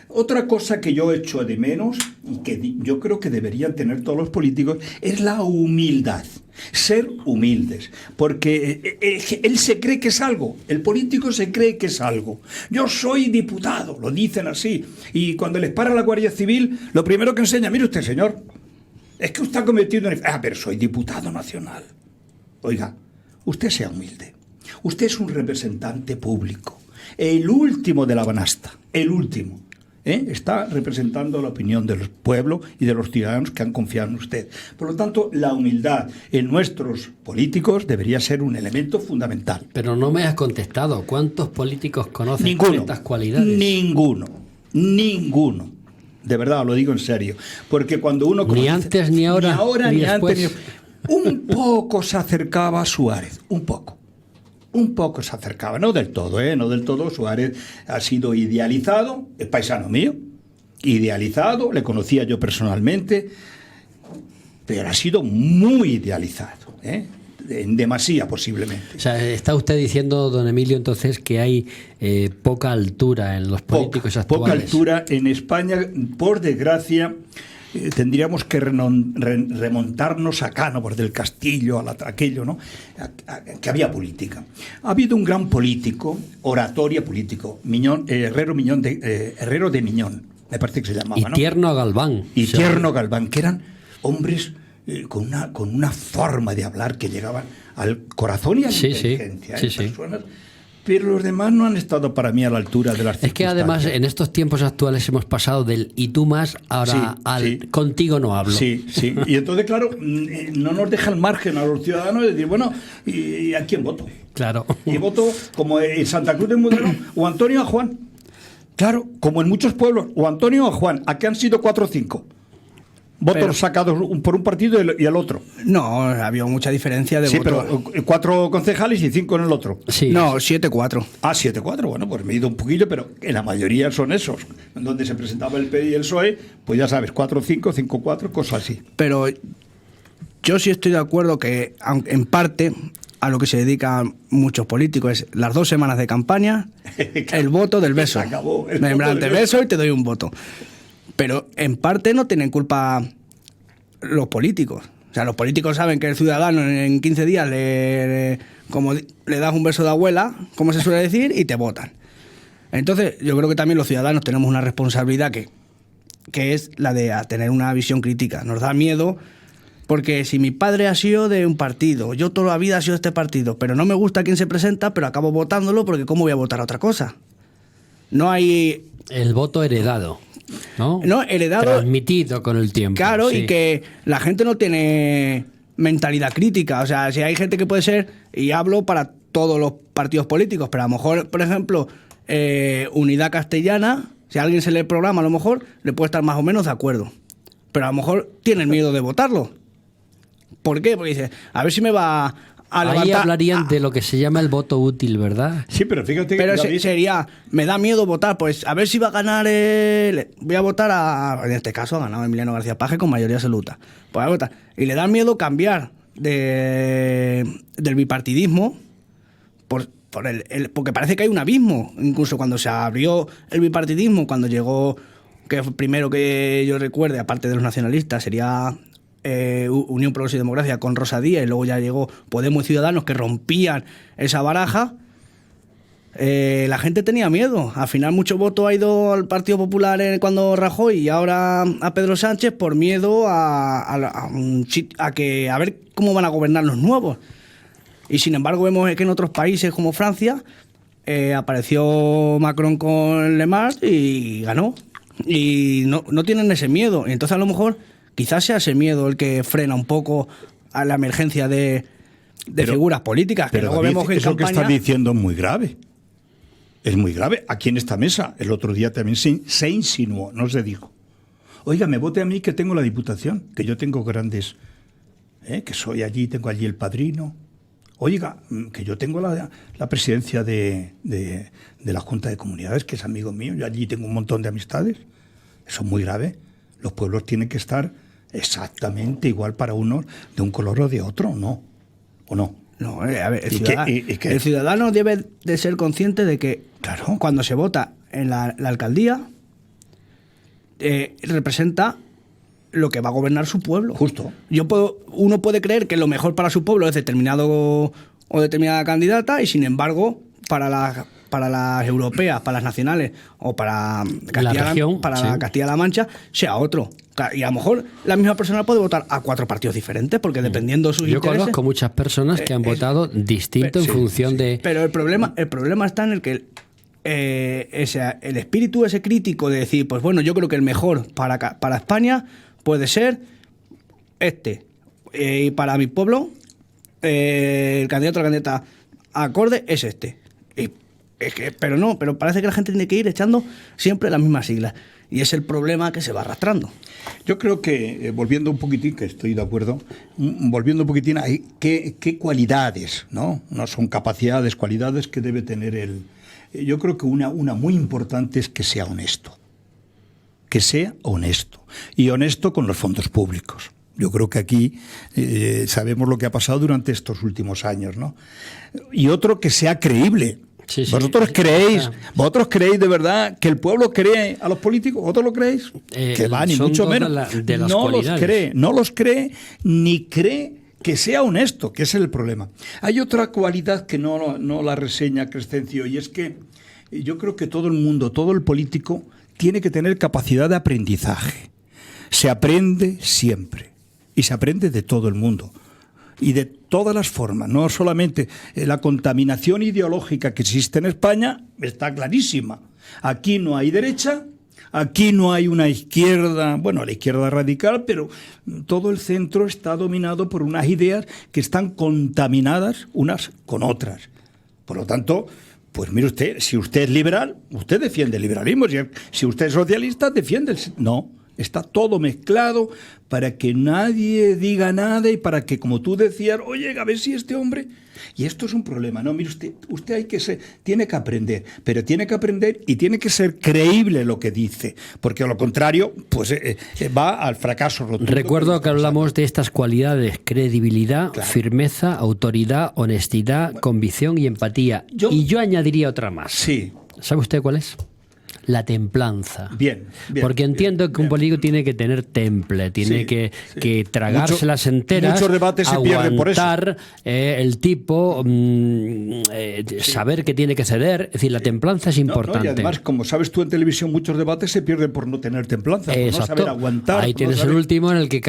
Otra cosa que yo echo de menos y que yo creo que deberían tener todos los políticos es la humildad. Ser humildes, porque él se cree que es algo, el político se cree que es algo. Yo soy diputado, lo dicen así, y cuando les para la Guardia Civil, lo primero que enseña, mire usted, señor, es que usted ha cometido pero soy diputado nacional. Oiga, usted sea humilde. Usted es un representante público, el último de la banasta, el último. Está representando la opinión del pueblo y de los ciudadanos que han confiado en usted. Por lo tanto, la humildad en nuestros políticos debería ser un elemento fundamental. Pero no me has contestado. ¿Cuántos políticos conocen estas cualidades? Ninguno. De verdad, lo digo en serio. Porque cuando uno conoce, ni antes, ni ahora, ni después. Un poco se acercaba a Suárez, un poco se acercaba, no del todo, no del todo. Suárez ha sido idealizado, es paisano mío, idealizado, le conocía yo personalmente, pero ha sido muy idealizado, en demasía posiblemente. O sea, está usted diciendo, don Emilio, entonces que hay poca altura en los políticos actuales. Poca altura en España, por desgracia. Tendríamos que remontarnos a Cánovas del Castillo, aquello, ¿no? Que había política. Ha habido un gran político, oratoria político, Herrero de Miñón, me parece que se llamaba, ¿no? Y Tierno Galván. Y Tierno Galván, que eran hombres con una forma de hablar que llegaban al corazón y a la inteligencia. Personas. Pero los demás no han estado para mí a la altura de las circunstancias. Es que además en estos tiempos actuales hemos pasado del y tú más, ahora contigo no hablo. Sí. Y entonces, claro, no nos deja el margen a los ciudadanos de decir, bueno, ¿y a quién voto? Claro. Y voto como en Santa Cruz de Mudelo, o Antonio a Juan. Claro, como en muchos pueblos, o Antonio o Juan. ¿A qué han sido 4 o 5? votos sacados por un partido y el otro. No, había mucha diferencia de Sí, votos. pero 4 concejales y 5 en el otro. Sí. No, 7-4. Ah, 7-4, bueno, pues me he ido un poquillo, pero en la mayoría son esos. En donde se presentaba el PDI y el PSOE, pues ya sabes, 4-5, 5-4, cosas así. Pero yo sí estoy de acuerdo que, aunque en parte, a lo que se dedican muchos políticos es las 2 semanas de campaña, el voto del beso. Se acabó, el Me voto del te beso. beso y te doy un voto. Pero en parte no tienen culpa los políticos. O sea, los políticos saben que el ciudadano en 15 días como le das un beso de abuela, como se suele decir, y te votan. Entonces, yo creo que también los ciudadanos tenemos una responsabilidad que es la de tener una visión crítica. Nos da miedo porque si mi padre ha sido de un partido, yo toda la vida he sido de este partido, pero no me gusta quién se presenta, pero acabo votándolo porque ¿cómo voy a votar a otra cosa? No hay... El voto heredado, ¿no? No, heredado... Transmitido con el tiempo. Claro, sí. y que la gente no tiene mentalidad crítica. O sea, si hay gente que puede ser, y hablo para todos los partidos políticos, pero a lo mejor, por ejemplo, Unidad Castellana, si a alguien se lee el programa, a lo mejor le puede estar más o menos de acuerdo. Pero a lo mejor tienen miedo de votarlo. ¿Por qué? Porque dice, a ver si me va a levantar... Ahí hablarían de lo que se llama el voto útil, ¿verdad? Sí, pero fíjate que... Pero David, sería, me da miedo votar, pues a ver si va a ganar voy a votar en este caso ha ganado Emiliano García Paje con mayoría absoluta. Pues voy a votar. Y le da miedo cambiar del bipartidismo porque parece que hay un abismo. Incluso cuando se abrió el bipartidismo, cuando llegó, que fue primero que yo recuerde, aparte de los nacionalistas, sería... Unión Progreso y Democracia con Rosa Díez, y luego ya llegó Podemos y Ciudadanos que rompían esa baraja. La gente tenía miedo. Al final mucho voto ha ido al Partido Popular cuando Rajoy y ahora a Pedro Sánchez por miedo a ver cómo van a gobernar los nuevos. Y sin embargo vemos que en otros países como Francia apareció Macron con Le Pen y ganó. Y no tienen ese miedo. Y entonces a lo mejor quizás sea ese miedo el que frena un poco a la emergencia de figuras políticas. Que pero luego David, vemos que en eso que campaña... estás diciendo es muy grave. Es muy grave. Aquí en esta mesa, el otro día también se insinuó, no se dijo. Oiga, me vote a mí que tengo la Diputación, que yo tengo grandes... que soy allí, tengo allí el padrino. Oiga, que yo tengo la presidencia de la Junta de Comunidades, que es amigo mío, yo allí tengo un montón de amistades. Eso es muy grave. Los pueblos tienen que estar exactamente igual para unos de un color o de otro, ¿no? ¿O no? No, a ver, ¿Y qué? el ciudadano debe de ser consciente de que Claro. cuando se vota en la alcaldía representa lo que va a gobernar su pueblo. Justo. Uno puede creer que lo mejor para su pueblo es determinada candidata y sin embargo para las europeas, para las nacionales o para región, Castilla-La Mancha sea otro. Y a lo mejor la misma persona puede votar a 4 partidos diferentes porque dependiendo de sus Yo intereses... conozco muchas personas que han votado distinto en función de... Pero el problema está en el que el espíritu ese crítico de decir, pues bueno, yo creo que el mejor para España puede ser y para mi pueblo el candidato o la candidata acorde es este. Pero parece que la gente tiene que ir echando siempre las mismas siglas. Y es el problema que se va arrastrando. Yo creo que, volviendo un poquitín, que estoy de acuerdo, volviendo un poquitín, ¿qué cualidades, no son capacidades, cualidades que debe tener yo creo que una muy importante es que sea honesto. Que sea honesto. Y honesto con los fondos públicos. Yo creo que aquí sabemos lo que ha pasado durante estos últimos años, ¿no? Y otro, que sea creíble. Sí, sí. ¿Vosotros creéis de verdad que el pueblo cree a los políticos? ¿Vosotros lo creéis? Que va, ni son mucho dos menos. de las No cualidades. los cree, ni cree que sea honesto, que es el problema. Hay otra cualidad que no la reseña Crescencio, y es que yo creo que todo el mundo, todo el político, tiene que tener capacidad de aprendizaje. Se aprende siempre, y se aprende de todo el mundo. Y de todas las formas, no solamente la contaminación ideológica que existe en España está clarísima. Aquí no hay derecha, aquí no hay una izquierda, bueno, la izquierda radical, pero todo el centro está dominado por unas ideas que están contaminadas unas con otras. Por lo tanto, pues mire usted, si usted es liberal, usted defiende el liberalismo. Si usted es socialista, defiende el... No, Está todo mezclado para que nadie diga nada y para que, como tú decías, oye, a ver si este hombre... Y esto es un problema, ¿no? Mire, usted tiene que aprender, pero tiene que aprender y tiene que ser creíble lo que dice, porque a lo contrario, pues va al fracaso rotundo. Recuerdo que hablamos de estas cualidades: credibilidad, claro, firmeza, autoridad, honestidad, convicción y empatía. Y yo añadiría otra más. Sí. ¿Sabe usted cuál es? La templanza. Bien. Porque entiendo que un político tiene que tener temple, tiene que tragárselas enteras, muchos debates se pierden por eso. El tipo, saber que tiene que ceder. Es decir, la templanza es importante. Y además, como sabes tú, en televisión muchos debates se pierden por no tener templanza, por no saber aguantar. Ahí tienes el último en el que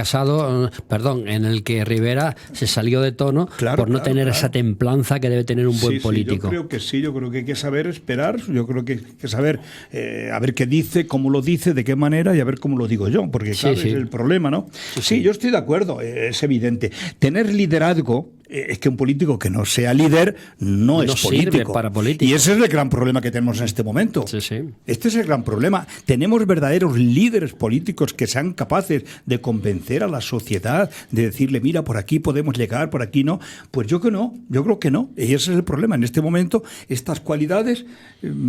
en el que Rivera se salió de tono por no tener esa templanza que debe tener un buen político. Yo creo que hay que saber esperar, yo creo que hay que saber... a ver qué dice, cómo lo dice, de qué manera y a ver cómo lo digo yo, porque claro, es el problema, ¿no? Sí, yo estoy de acuerdo, es evidente. Tener liderazgo, es que un político que no sea líder no es político. Sirve para político. Y ese es el gran problema que tenemos en este momento. Este es el gran problema. Tenemos verdaderos líderes políticos que sean capaces de convencer a la sociedad, de decirle, mira, por aquí podemos llegar, por aquí no. Pues yo creo que no. Y ese es el problema. En este momento estas cualidades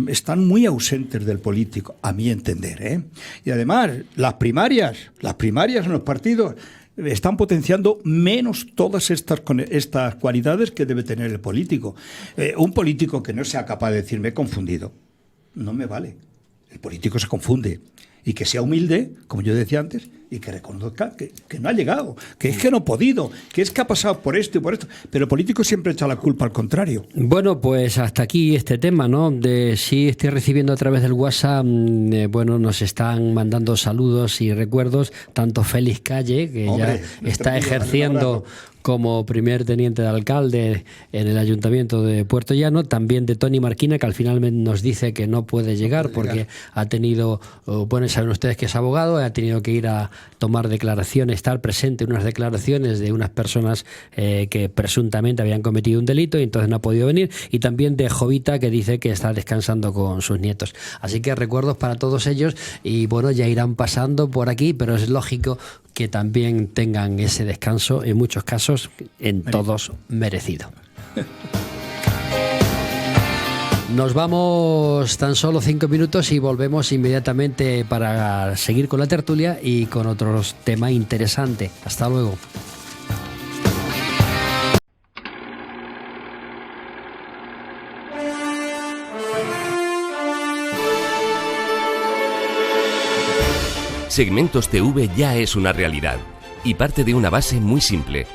están muy ausentes del político, a mi entender, ¿eh? Y además, las primarias en los partidos están potenciando menos todas estas cualidades que debe tener el político. Un político que no sea capaz de decir, me he confundido, no me vale. El político se confunde. Y que sea humilde, como yo decía antes, y que reconozca que no ha llegado, que es que no ha podido, que es que ha pasado por esto y por esto. Pero el político siempre echa la culpa al contrario. Bueno, pues hasta aquí este tema, ¿no? Sí, estoy recibiendo a través del WhatsApp, nos están mandando saludos y recuerdos, tanto Félix Calle, que ya está ejerciendo como primer teniente de alcalde en el Ayuntamiento de Puerto Llano, también de Tony Marquina, que al final nos dice que no puede llegar porque ha tenido, saben ustedes que es abogado, ha tenido que ir a tomar declaraciones, estar presente en unas declaraciones de unas personas que presuntamente habían cometido un delito y entonces no ha podido venir, y también de Jovita, que dice que está descansando con sus nietos. Así que recuerdos para todos ellos y ya irán pasando por aquí, pero es lógico que también tengan ese descanso, en muchos casos, todos merecido. Nos vamos tan solo 5 minutos y volvemos inmediatamente para seguir con la tertulia y con otros temas interesantes. Hasta luego. Segmentos TV ya es una realidad y parte de una base muy simple: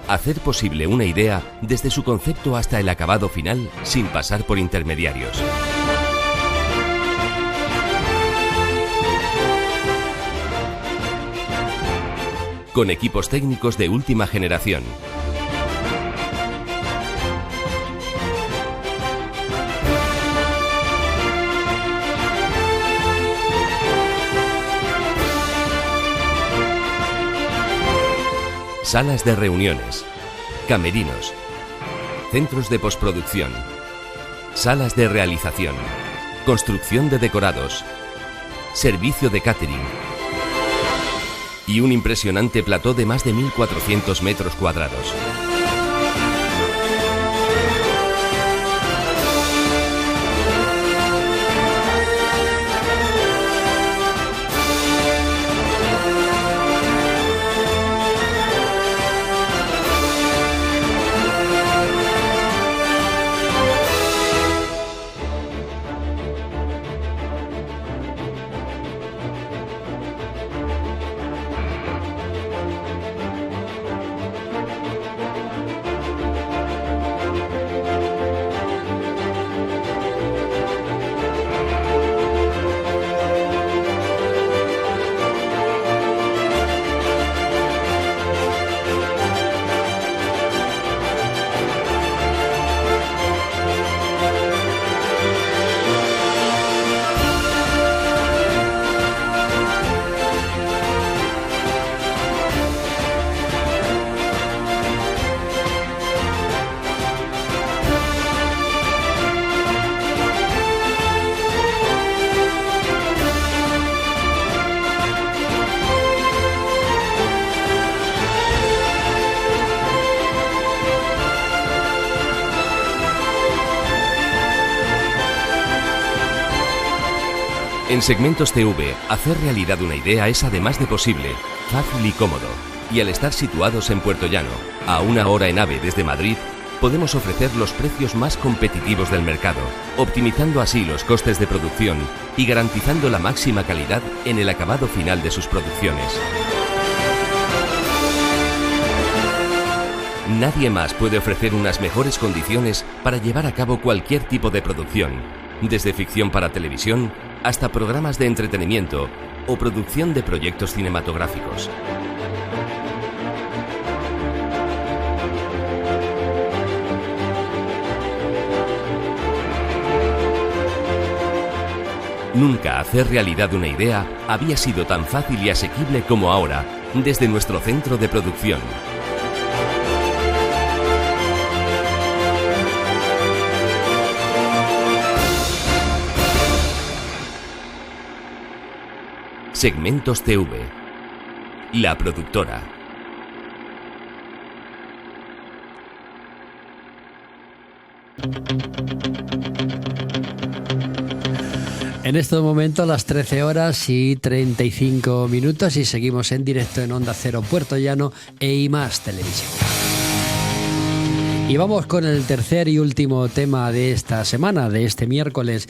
hacer posible una idea desde su concepto hasta el acabado final sin pasar por intermediarios. Con equipos técnicos de última generación. Salas de reuniones, camerinos, centros de postproducción, salas de realización, construcción de decorados, servicio de catering y un impresionante plató de más de 1.400 metros cuadrados. En Segmentos TV, hacer realidad una idea es además de posible, fácil y cómodo. Y al estar situados en Puerto Llano, a 1 hora en AVE desde Madrid, podemos ofrecer los precios más competitivos del mercado, optimizando así los costes de producción y garantizando la máxima calidad en el acabado final de sus producciones. Nadie más puede ofrecer unas mejores condiciones para llevar a cabo cualquier tipo de producción, desde ficción para televisión hasta programas de entretenimiento o producción de proyectos cinematográficos. Nunca hacer realidad una idea había sido tan fácil y asequible como ahora, desde nuestro centro de producción. Segmentos TV, la productora. En estos momentos las 13 horas y 35 minutos y seguimos en directo en Onda Cero Puerto Llano e IMAX Televisión. Y vamos con el tercer y último tema de esta semana, de este miércoles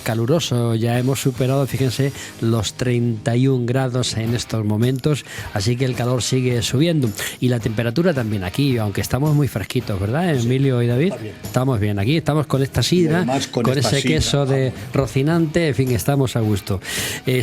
caluroso. Ya hemos superado, fíjense, los 31 grados en estos momentos, así que el calor sigue subiendo. Y la temperatura también aquí, aunque estamos muy fresquitos, ¿verdad, Emilio y David? Estamos bien aquí, estamos con esta sidra, con ese queso de Rocinante, en fin, estamos a gusto.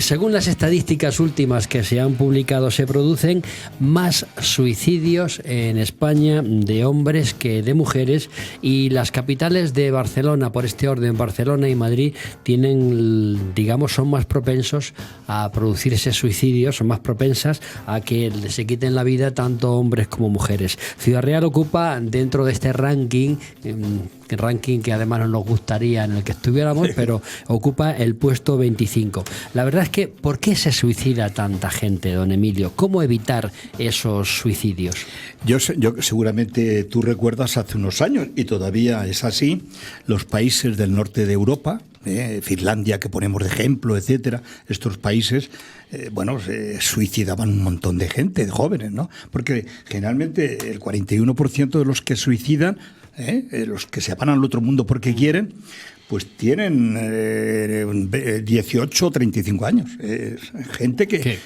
Según las estadísticas últimas que se han publicado, se producen más suicidios en España de hombres que de mujeres, y las capitales de Barcelona, por este orden, Barcelona y Madrid, tienen, digamos, son más propensos a producir ese suicidio, son más propensas a que se quiten la vida tanto hombres como mujeres. Ciudad Real ocupa dentro de este ranking que además no nos gustaría en el que estuviéramos, pero ocupa el puesto 25. La verdad es que, ¿por qué se suicida tanta gente, don Emilio? ¿Cómo evitar esos suicidios? Yo seguramente tú recuerdas hace unos años, y todavía es así, los países del norte de Europa, Finlandia, que ponemos de ejemplo, etcétera, estos países, se suicidaban un montón de gente, de jóvenes, ¿no? Porque generalmente el 41% de los que suicidan, los que se van al otro mundo porque quieren, pues tienen 18 o 35 años. Gente que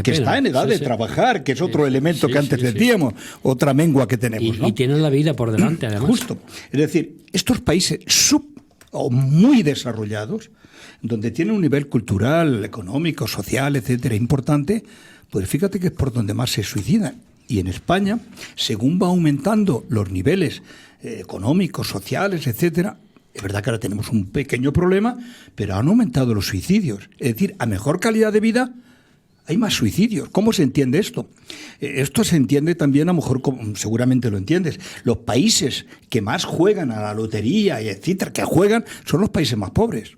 está en edad de trabajar, que es otro elemento que antes decíamos, otra mengua que tenemos, ¿no? Y tienen la vida por delante, además. Justo. Es decir, estos países o muy desarrollados, donde tienen un nivel cultural, económico, social, etcétera, importante, pues fíjate que es por donde más se suicidan. Y en España, según va aumentando los niveles económicos, sociales, etcétera, es verdad que ahora tenemos un pequeño problema, pero han aumentado los suicidios. Es decir, a mejor calidad de vida hay más suicidios. ¿Cómo se entiende esto? Esto se entiende también, a lo mejor seguramente lo entiendes, los países que más juegan a la lotería y etcétera, que juegan, son los países más pobres.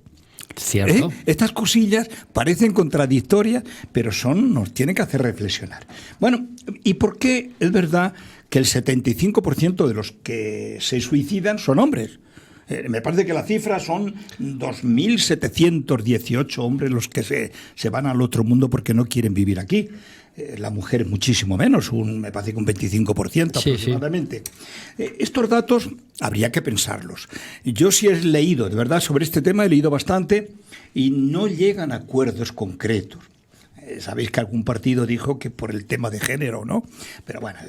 ¿Cierto? Estas cosillas parecen contradictorias, pero nos tienen que hacer reflexionar. Bueno, ¿y por qué es verdad que el 75% de los que se suicidan son hombres? Me parece que la cifra son 2.718 hombres los que se van al otro mundo porque no quieren vivir aquí. La mujer muchísimo menos, me parece que un 25% aproximadamente. Sí. Estos datos habría que pensarlos. Yo sí he leído, de verdad, sobre este tema he leído bastante y no llegan a acuerdos concretos. Sabéis que algún partido dijo que por el tema de género, ¿no? Pero bueno,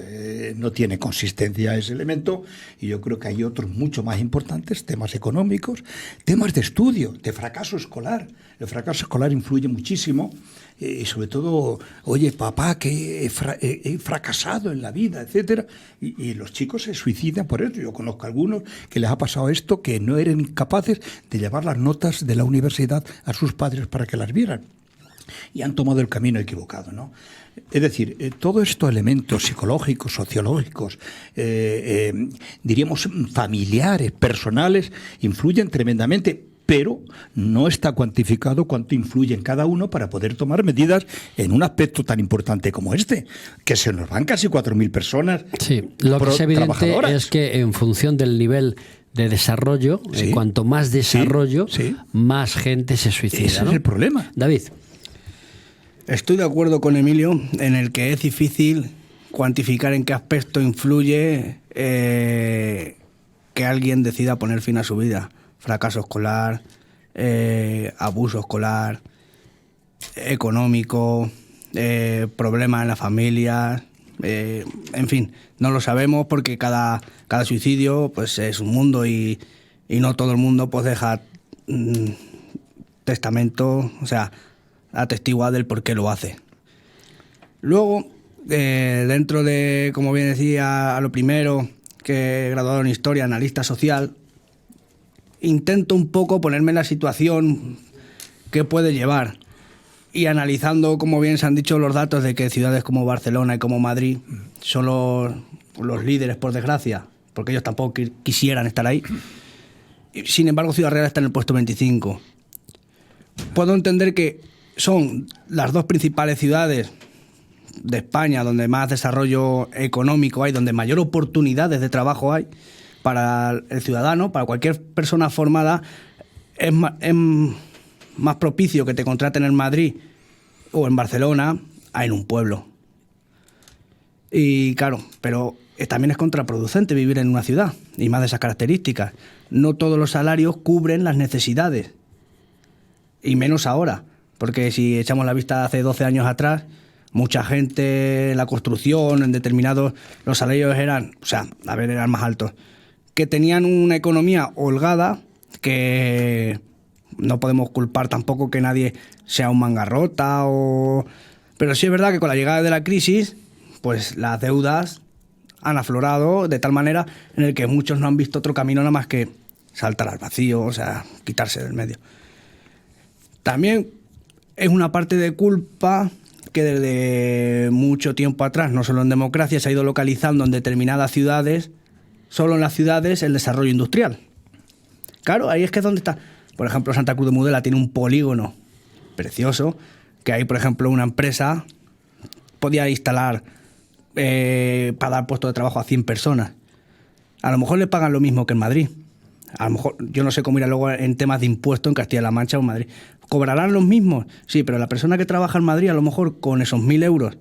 no tiene consistencia ese elemento, y yo creo que hay otros mucho más importantes, temas económicos, temas de estudio, de fracaso escolar. El fracaso escolar influye muchísimo, y sobre todo, oye, papá, que he fracasado en la vida, etcétera, y los chicos se suicidan por eso. Yo conozco a algunos que les ha pasado esto, que no eran capaces de llevar las notas de la universidad a sus padres para que las vieran. Y han tomado el camino equivocado, ¿no? Es decir, todos estos elementos psicológicos, sociológicos, diríamos familiares, personales, influyen tremendamente, pero no está cuantificado cuánto influye en cada uno para poder tomar medidas en un aspecto tan importante como este, que se nos van casi 4.000 personas. Sí, lo que es evidente es que en función del nivel de desarrollo, Sí. Cuanto más desarrollo, Sí. más gente se suicida. Ese ¿no? es el problema. David. Estoy de acuerdo con Emilio en el que es difícil cuantificar en qué aspecto influye que alguien decida poner fin a su vida. Fracaso escolar, abuso escolar, económico, problemas en la familia, en fin, no lo sabemos porque cada suicidio pues es un mundo y no todo el mundo pues deja testamento, o sea, atestigua del por qué lo hace. Luego, dentro de, como bien decía, a lo primero, que he graduado en Historia, analista social, intento un poco ponerme en la situación que puede llevar. Y analizando, como bien se han dicho, los datos de que ciudades como Barcelona y como Madrid son los líderes, por desgracia, porque ellos tampoco quisieran estar ahí. Sin embargo, Ciudad Real está en el puesto 25. Puedo entender que son las dos principales ciudades de España donde más desarrollo económico hay, donde mayor oportunidades de trabajo hay para el ciudadano, para cualquier persona formada. Es más propicio que te contraten en Madrid o en Barcelona a en un pueblo. Y claro, pero también es contraproducente vivir en una ciudad, y más de esas características. No todos los salarios cubren las necesidades, y menos ahora, porque si echamos la vista hace 12 años atrás, mucha gente en la construcción, en determinados, los salarios eran más altos, que tenían una economía holgada, que no podemos culpar tampoco que nadie sea un mangarrota, pero sí es verdad que con la llegada de la crisis, pues las deudas han aflorado de tal manera en el que muchos no han visto otro camino nada más que saltar al vacío, o sea, quitarse del medio. También es una parte de culpa que desde mucho tiempo atrás, no solo en democracia, se ha ido localizando en determinadas ciudades, solo en las ciudades, el desarrollo industrial. Claro, ahí es que es donde está. Por ejemplo, Santa Cruz de Mudela tiene un polígono precioso, que ahí, por ejemplo, una empresa podía instalar para dar puesto de trabajo a 100 personas. A lo mejor le pagan lo mismo que en Madrid. A lo mejor, yo no sé cómo irá luego en temas de impuestos en Castilla-La Mancha o en Madrid. ¿Cobrarán los mismos? Sí, pero la persona que trabaja en Madrid, a lo mejor con esos 1.000 euros,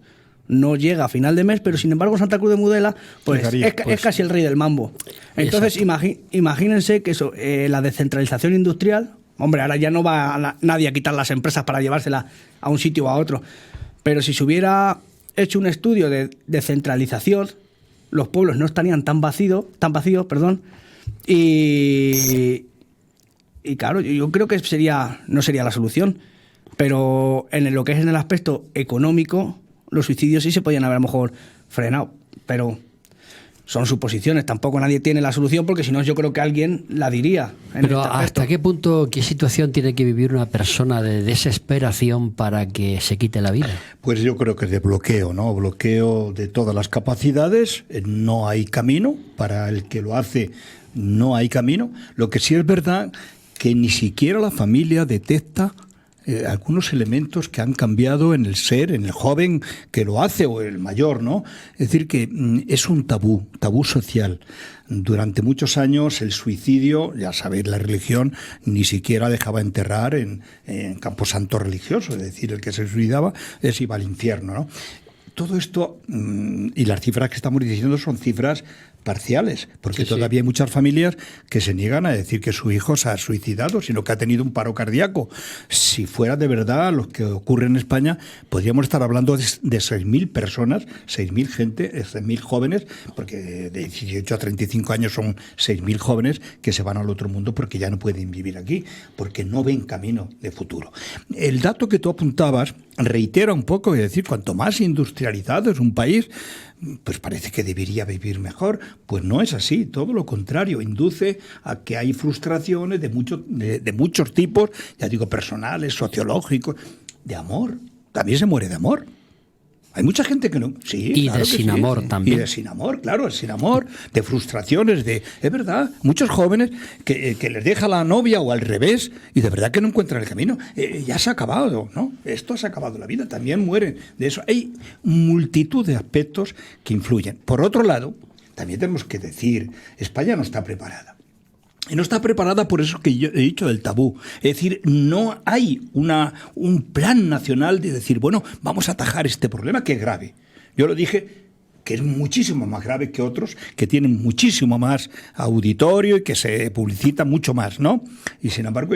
no llega a final de mes, pero sin embargo Santa Cruz de Mudela pues es casi el rey del mambo. Entonces imagínense que eso, la descentralización industrial, hombre, ahora ya no va nadie a quitar las empresas para llevárselas a un sitio o a otro, pero si se hubiera hecho un estudio de descentralización, los pueblos no estarían tan vacíos, y claro, yo creo que no sería la solución, pero en lo que es en el aspecto económico, los suicidios sí se podían haber a lo mejor frenado, pero son suposiciones, tampoco nadie tiene la solución, porque si no yo creo que alguien la diría. Pero ¿hasta qué punto, qué situación tiene que vivir una persona de desesperación para que se quite la vida? Pues yo creo que de bloqueo, ¿no? Bloqueo de todas las capacidades, no hay camino, para el que lo hace no hay camino. Lo que sí es verdad que ni siquiera la familia detecta algunos elementos que han cambiado en el ser, en el joven que lo hace o el mayor, ¿no? Es decir, que es un tabú social. Durante muchos años el suicidio, ya sabéis, la religión ni siquiera dejaba enterrar en camposanto religioso, es decir, el que se suicidaba iba al infierno, ¿no? Todo esto, y las cifras que estamos diciendo son cifras parciales, porque todavía hay muchas familias que se niegan a decir que su hijo se ha suicidado, sino que ha tenido un paro cardíaco. Si fuera de verdad lo que ocurre en España, podríamos estar hablando de 6.000 personas, 6.000 gente, 6.000 jóvenes, porque de 18 a 35 años son 6.000 jóvenes que se van al otro mundo porque ya no pueden vivir aquí, porque no ven camino de futuro. El dato que tú apuntabas reitera un poco, es decir, cuanto más industrializado es un país, pues parece que debería vivir mejor. Pues no es así, todo lo contrario, induce a que hay frustraciones de muchos tipos, ya digo, personales, sociológicos, de amor. También se muere de amor. Hay mucha gente que no... Sí, y claro, de sin amor también. Y de sin amor, claro, sin amor, de frustraciones, es verdad, muchos jóvenes que les deja la novia o al revés y de verdad que no encuentran el camino. Ya se ha acabado, ¿no? Esto se ha acabado la vida, también mueren de eso. Hay multitud de aspectos que influyen. Por otro lado, también tenemos que decir, España no está preparada. Y no está preparada por eso que yo he dicho del tabú. Es decir, no hay un plan nacional de decir, bueno, vamos a atajar este problema que es grave. Yo lo dije, que es muchísimo más grave que otros, que tienen muchísimo más auditorio y que se publicita mucho más, ¿no? Y sin embargo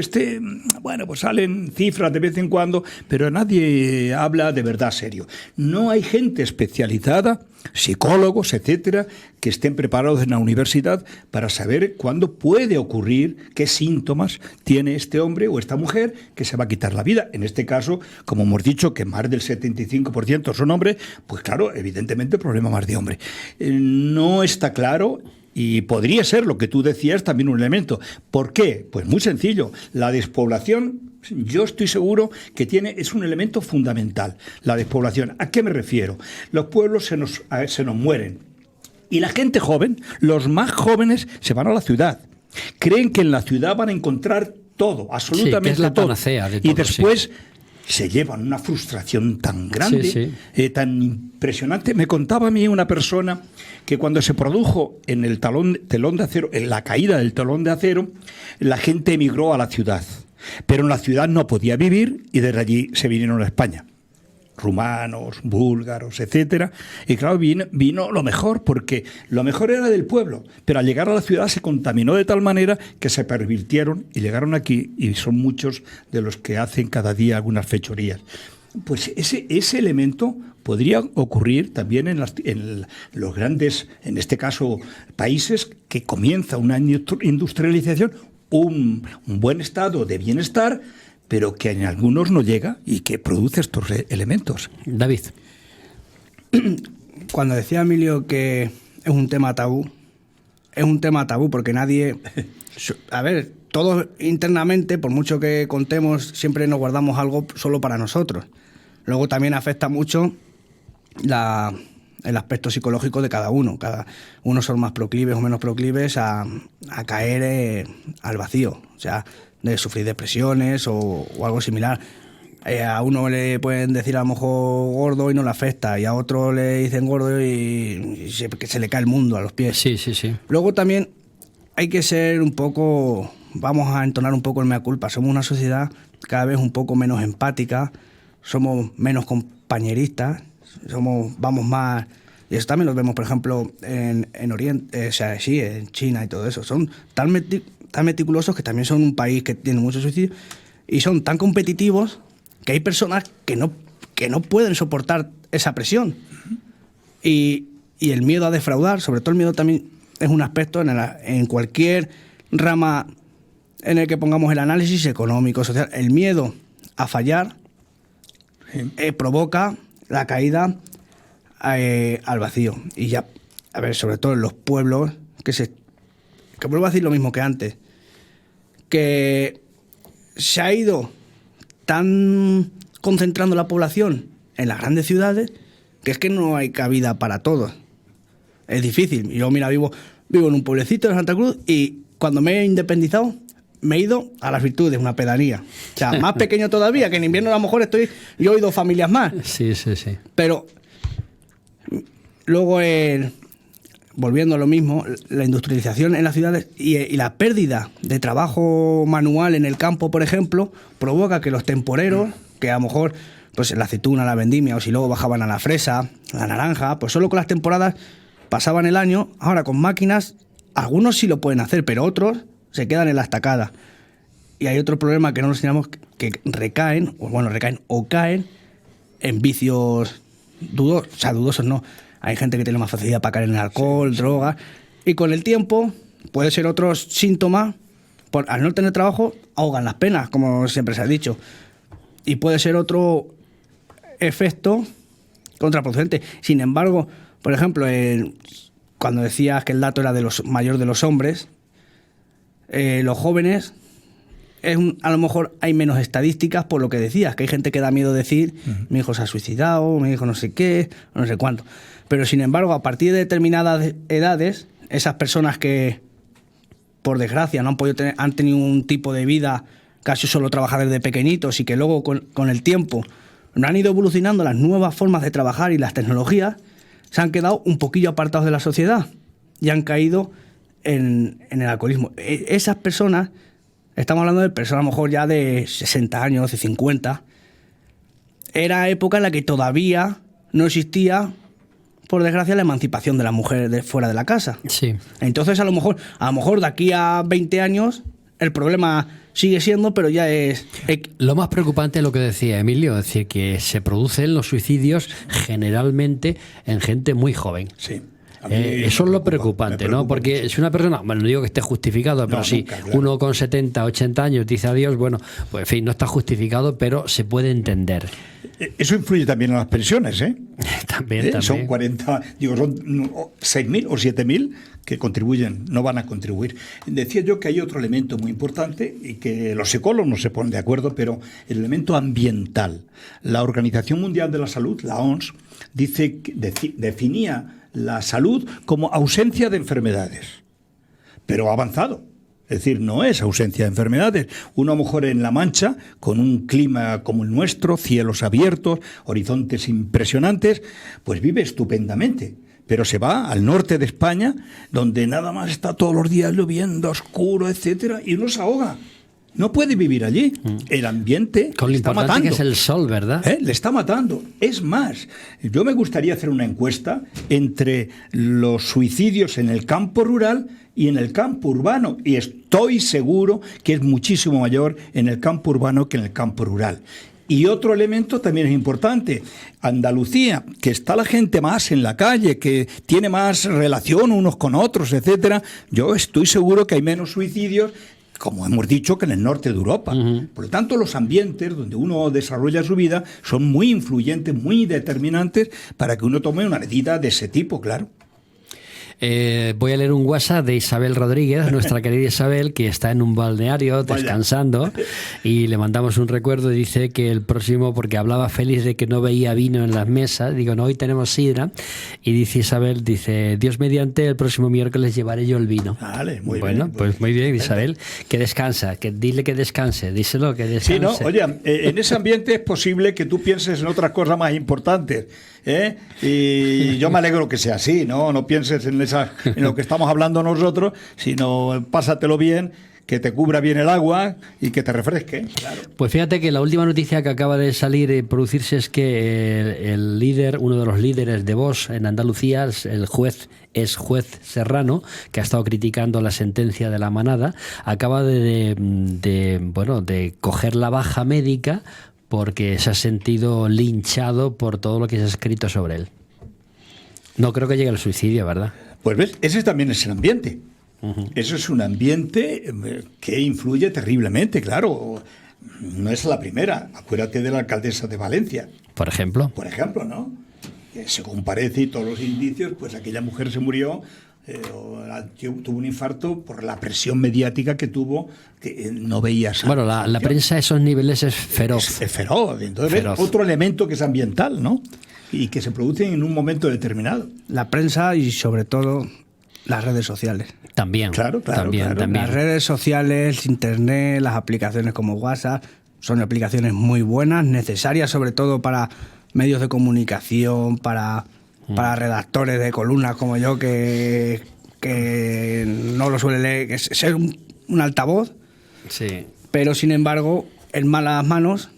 bueno, pues salen cifras de vez en cuando, pero nadie habla de verdad serio. No hay gente especializada, psicólogos, etcétera, que estén preparados en la universidad para saber cuándo puede ocurrir, qué síntomas tiene este hombre o esta mujer que se va a quitar la vida. En este caso, como hemos dicho, que más del 75% son hombres, pues claro, evidentemente el problema más de hombre. No está claro. Y podría ser lo que tú decías también un elemento. ¿Por qué? Pues muy sencillo. La despoblación, yo estoy seguro que es un elemento fundamental. La despoblación. ¿A qué me refiero? Los pueblos se nos mueren. Y la gente joven, los más jóvenes, se van a la ciudad. Creen que en la ciudad van a encontrar todo, absolutamente todo. Sí, que es la panacea de todo, y después se llevan una frustración tan grande, tan impresionante. Me contaba a mí una persona que cuando se produjo en el telón de acero, en la caída del telón de acero, la gente emigró a la ciudad. Pero en la ciudad no podía vivir y desde allí se vinieron a España. Rumanos, búlgaros, etcétera. Y claro, vino lo mejor, porque lo mejor era del pueblo, pero al llegar a la ciudad se contaminó de tal manera que se pervirtieron y llegaron aquí, y son muchos de los que hacen cada día algunas fechorías. Pues ese elemento podría ocurrir también en los grandes, en este caso, países que comienza una industrialización, un buen estado de bienestar, pero que en algunos no llega y que produce estos elementos. David. Cuando decía Emilio que es un tema tabú porque nadie... A ver, todos internamente, por mucho que contemos, siempre nos guardamos algo solo para nosotros. Luego también afecta mucho el aspecto psicológico de cada uno. Cada uno son más proclives o menos proclives a caer al vacío. O sea, de sufrir depresiones o algo similar. A uno le pueden decir a lo mejor gordo y no le afecta, y a otro le dicen gordo y se le cae el mundo a los pies. Sí. Luego también hay que ser un poco, vamos a entonar un poco el mea culpa. Somos una sociedad cada vez un poco menos empática, somos menos compañeristas, vamos más... Y eso también lo vemos, por ejemplo, en Oriente, en China y todo eso. Son tan meticulosos, que también son un país que tiene mucho suicidio, y son tan competitivos que hay personas que no pueden soportar esa presión. Y el miedo a defraudar, sobre todo el miedo también es un aspecto en cualquier rama en el que pongamos el análisis económico, social. El miedo a fallar provoca la caída al vacío. Y ya, a ver, sobre todo en los pueblos, que vuelvo a decir lo mismo que antes, que se ha ido tan concentrando la población en las grandes ciudades que es que no hay cabida para todos. Es difícil. Yo, mira, vivo en un pueblecito de Santa Cruz, y cuando me he independizado me he ido a Las Virtudes, una pedanía. O sea, más pequeño todavía, que en invierno a lo mejor yo he ido familias más. Sí. Pero luego, volviendo a lo mismo, la industrialización en las ciudades y la pérdida de trabajo manual en el campo, por ejemplo, provoca que los temporeros, que a lo mejor pues la aceituna, la vendimia, o si luego bajaban a la fresa, la naranja, pues solo con las temporadas pasaban el año. Ahora con máquinas, algunos sí lo pueden hacer, pero otros se quedan en la estacada. Y hay otro problema que no nos enseñamos, que recaen o caen en vicios dudosos no. Hay gente que tiene más facilidad para caer en el alcohol, drogas, y con el tiempo puede ser otro síntoma. Al no tener trabajo, ahogan las penas, como siempre se ha dicho. Y puede ser otro efecto contraproducente. Sin embargo, por ejemplo, cuando decías que el dato era mayor de los hombres, los jóvenes, a lo mejor hay menos estadísticas por lo que decías, que hay gente que da miedo decir, mi hijo se ha suicidado, mi hijo no sé qué, no sé cuánto. Pero sin embargo, a partir de determinadas edades, esas personas que, por desgracia, no han podido han tenido un tipo de vida casi solo trabajar desde pequeñitos, y que luego con el tiempo no han ido evolucionando las nuevas formas de trabajar y las tecnologías, se han quedado un poquillo apartados de la sociedad y han caído en el alcoholismo. Esas personas, estamos hablando de personas a lo mejor ya de 60 años, de 50, era época en la que todavía no existía, por desgracia, la emancipación de la mujer de fuera de la casa. Sí. Entonces, a lo mejor de aquí a 20 años, el problema sigue siendo, pero ya es... Lo más preocupante es lo que decía Emilio, es decir, que se producen los suicidios generalmente en gente muy joven. Sí. Eso es lo preocupante, ¿no? Porque mucho. Si una persona, bueno, no digo que esté justificado, pero si claro, uno con 70, 80 años dice adiós, bueno, pues en fin, no está justificado, pero se puede entender. Eso influye también en las pensiones, ¿eh? También. Son 40, son 6.000 o 7.000 que contribuyen, no van a contribuir. Decía yo que hay otro elemento muy importante y que los psicólogos no se ponen de acuerdo, pero el elemento ambiental. La Organización Mundial de la Salud, la OMS, definía la salud como ausencia de enfermedades, pero ha avanzado. Es decir, no es ausencia de enfermedades. Uno a lo mejor en La Mancha, con un clima como el nuestro, cielos abiertos, horizontes impresionantes, pues vive estupendamente. Pero se va al norte de España, donde nada más está todos los días lloviendo, oscuro, etcétera, y uno se ahoga. No puede vivir allí. El ambiente con lo está importante matando. Que es el sol, ¿verdad? Le está matando. Es más, yo me gustaría hacer una encuesta entre los suicidios en el campo rural y en el campo urbano. Y estoy seguro que es muchísimo mayor en el campo urbano que en el campo rural. Y otro elemento también es importante. Andalucía, que está la gente más en la calle, que tiene más relación unos con otros, etcétera. Yo estoy seguro que hay menos suicidios, como hemos dicho, que en el norte de Europa. Por lo tanto, los ambientes donde uno desarrolla su vida son muy influyentes, muy determinantes para que uno tome una medida de ese tipo, claro. Voy a leer un WhatsApp de Isabel Rodríguez, nuestra querida Isabel, que está en un balneario descansando, y le mandamos un recuerdo. Dice que el próximo, porque hablaba feliz de que no veía vino en las mesas, digo, no, hoy tenemos sidra, y dice Isabel, dice, Dios mediante, el próximo miércoles llevaré yo el vino. Vale, muy bueno, bien. Pues muy bien, Isabel, que descansa, que dile que descanse, díselo, que descanse. Sí, no, oye, en ese ambiente es posible que tú pienses en otras cosas más importantes, ¿eh? Y yo me alegro que sea así, no pienses en lo que estamos hablando nosotros, sino pásatelo bien, que te cubra bien el agua y que te refresque. Claro. Pues fíjate que la última noticia que acaba de salir y producirse es que el líder, uno de los líderes de Vox en Andalucía, el juez Serrano, que ha estado criticando la sentencia de la manada, acaba de coger la baja médica porque se ha sentido linchado por todo lo que se ha escrito sobre él. No creo que llegue al suicidio, ¿verdad? Pues ves, ese también es el ambiente. Eso es un ambiente que influye terriblemente, claro. No es la primera. Acuérdate de la alcaldesa de Valencia. Por ejemplo. Por ejemplo, ¿no? Que según parece y todos los indicios, pues aquella mujer se murió, tuvo un infarto por la presión mediática que tuvo, que no veía. Bueno, la prensa a esos niveles es feroz. Es feroz. Entonces, feroz. Otro elemento que es ambiental, ¿no? Y que se produce en un momento determinado. La prensa y sobre todo las redes sociales. También. Claro. También. Las redes sociales, internet, las aplicaciones como WhatsApp, son aplicaciones muy buenas, necesarias sobre todo para medios de comunicación, para redactores de columnas como yo que no lo suele leer, ser un altavoz. Sí. Pero sin embargo, en malas manos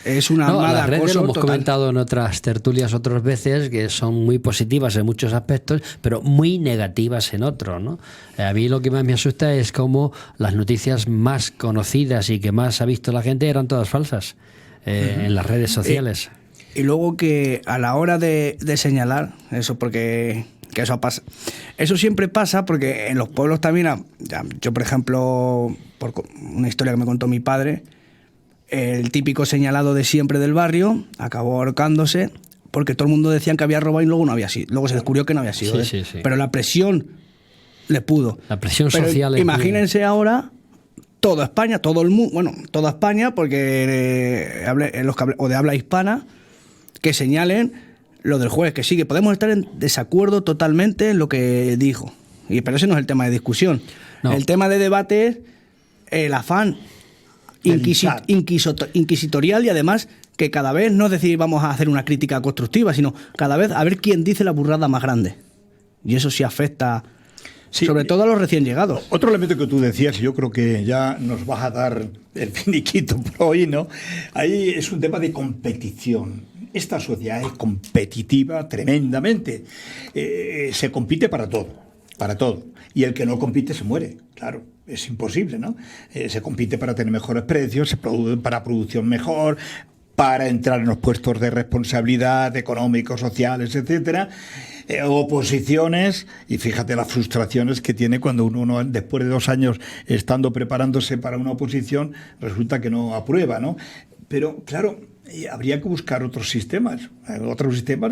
es una mala las redes cosa. Lo hemos total. comentado en otras tertulias otras veces, que son muy positivas en muchos aspectos, pero muy negativas en otros, ¿no? A mí lo que más me asusta es cómo las noticias más conocidas y que más ha visto la gente eran todas falsas en las redes sociales. Y luego que a la hora de señalar eso, porque que eso pasa, eso siempre pasa porque en los pueblos también, yo por ejemplo, por una historia que me contó mi padre, el típico señalado de siempre del barrio acabó ahorcándose porque todo el mundo decía que había robado y luego no había sido. Luego se descubrió que no había sido. Sí. Pero la presión le pudo. La presión social. Imagínense ahora toda España, todo el mundo, bueno, toda España, porque o de habla hispana, que señalen lo del juez, que sí, que podemos estar en desacuerdo totalmente en lo que dijo. Pero ese no es el tema de discusión. No. El tema de debate es el afán inquisitorial y además que cada vez no es decir vamos a hacer una crítica constructiva, sino cada vez a ver quién dice la burrada más grande. Y eso sí afecta Sí. Sobre todo a los recién llegados. Otro elemento que tú decías, y yo creo que ya nos vas a dar el finiquito por hoy, ¿no? Ahí es un tema de competición. Esta sociedad es competitiva tremendamente. Se compite para todo, para todo. Y el que no compite se muere, claro. Es imposible, ¿no? Se compite para tener mejores precios, para producción mejor, para entrar en los puestos de responsabilidad económicos, sociales, etcétera. Oposiciones, y fíjate las frustraciones que tiene cuando uno después de 2 años estando preparándose para una oposición resulta que no aprueba, ¿no? Pero claro, habría que buscar otros sistemas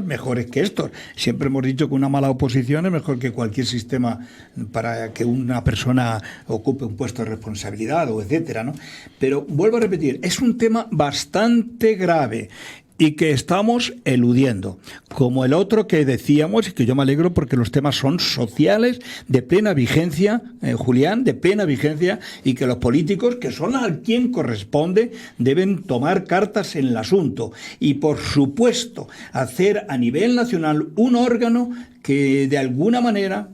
mejores que estos. Siempre hemos dicho que una mala oposición es mejor que cualquier sistema para que una persona ocupe un puesto de responsabilidad o etcétera, ¿no? Pero vuelvo a repetir, es un tema bastante grave y que estamos eludiendo, como el otro que decíamos, y que yo me alegro porque los temas son sociales, de plena vigencia, Julián, de plena vigencia, y que los políticos, que son a quien corresponde, deben tomar cartas en el asunto y, por supuesto, hacer a nivel nacional un órgano que de alguna manera,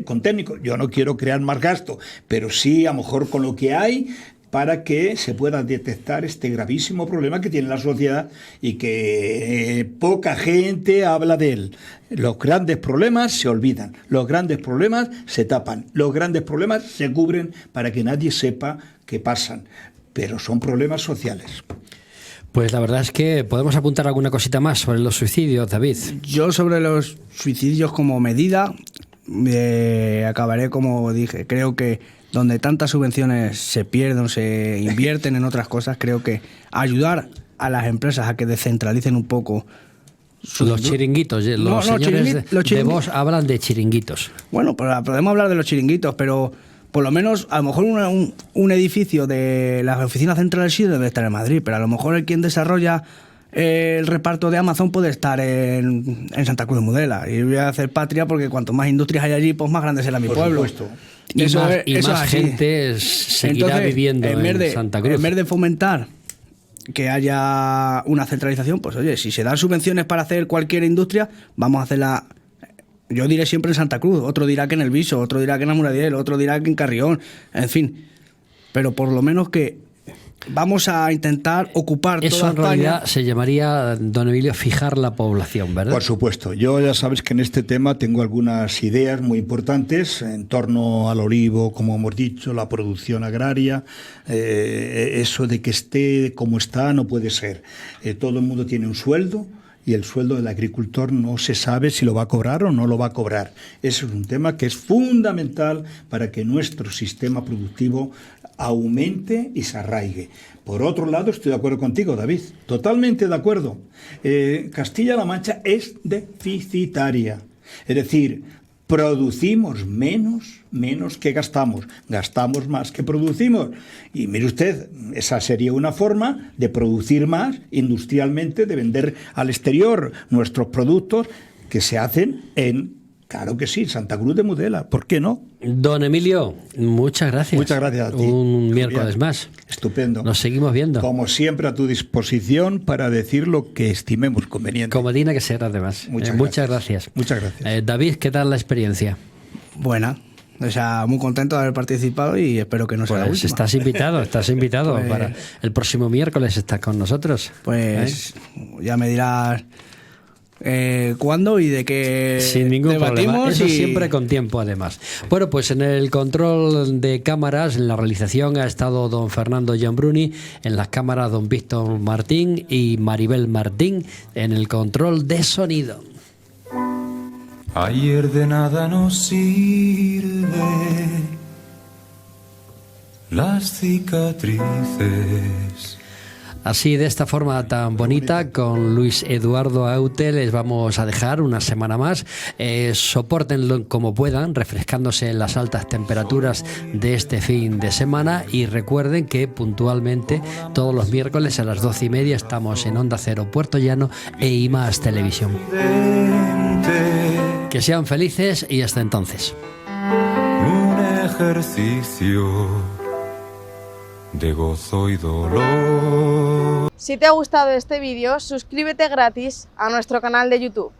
con técnicos, yo no quiero crear más gasto, pero sí a lo mejor con lo que hay, para que se pueda detectar este gravísimo problema que tiene la sociedad y que poca gente habla de él. Los grandes problemas se olvidan, los grandes problemas se tapan, los grandes problemas se cubren para que nadie sepa qué pasan, pero son problemas sociales. Pues la verdad es que podemos apuntar alguna cosita más sobre los suicidios, David. Yo sobre los suicidios como medida acabaré como dije, creo que donde tantas subvenciones se pierden, se invierten en otras cosas, creo que ayudar a las empresas a que descentralicen un poco los chiringuitos. Los señores de Vox hablan de chiringuitos. Bueno, podemos hablar de los chiringuitos, pero por lo menos a lo mejor un edificio de las oficinas centrales sí debe estar en Madrid, pero a lo mejor el quien desarrolla el reparto de Amazon puede estar en Santa Cruz de Mudela. Y voy a hacer patria porque cuanto más industrias hay allí, pues más grande será mi pueblo. Por supuesto. Y más gente seguirá Entonces, viviendo en Santa Cruz. En vez de fomentar que haya una centralización, pues oye, si se dan subvenciones para hacer cualquier industria, vamos a hacerla. Yo diré siempre en Santa Cruz, otro dirá que en El Viso, otro dirá que en Amuradiel, otro dirá que en Carrión, en fin. Pero por lo menos que vamos a intentar ocupar eso toda en España. realidad se llamaría, don Emilio, fijar la población, ¿verdad? Por supuesto. Yo ya sabes que en este tema tengo algunas ideas muy importantes en torno al olivo, como hemos dicho, la producción agraria. Eso de que esté como está no puede ser. Todo el mundo tiene un sueldo y el sueldo del agricultor no se sabe si lo va a cobrar o no lo va a cobrar. Eso es un tema que es fundamental para que nuestro sistema productivo aumente y se arraigue. Por otro lado, estoy de acuerdo contigo, David, totalmente de acuerdo. Castilla-La Mancha es deficitaria, es decir, producimos menos que gastamos más que producimos. Y mire usted, esa sería una forma de producir más industrialmente, de vender al exterior nuestros productos que se hacen claro que sí, Santa Cruz de Mudela, ¿por qué no? Don Emilio, muchas gracias. Muchas gracias a ti. Un miércoles más. Estupendo. Nos seguimos viendo. Como siempre, a tu disposición para decir lo que estimemos conveniente. Como tiene que ser, además. Muchas gracias. Muchas gracias. David, ¿qué tal la experiencia? Buena. O sea, muy contento de haber participado y espero que no sea la última. Estás invitado Pues, para el próximo miércoles, estás con nosotros. Pues ya me dirás cuándo y de qué sin ningún debatimos. Problema. Eso siempre con tiempo, además. Bueno, pues en el control de cámaras, en la realización, ha estado don Fernando Gianbruni, en las cámaras don Víctor Martín y Maribel Martín, en el control de sonido. Ayer de nada nos sirve las cicatrices. Así, de esta forma tan bonita, con Luis Eduardo Aute, les vamos a dejar una semana más. Sopórtenlo como puedan, refrescándose en las altas temperaturas de este fin de semana. Y recuerden que puntualmente todos los miércoles a las 12:30 estamos en Onda Cero Puerto Llano e IMAX Televisión. Que sean felices y hasta entonces. Un ejercicio de gozo y dolor. Si te ha gustado este vídeo, suscríbete gratis a nuestro canal de YouTube.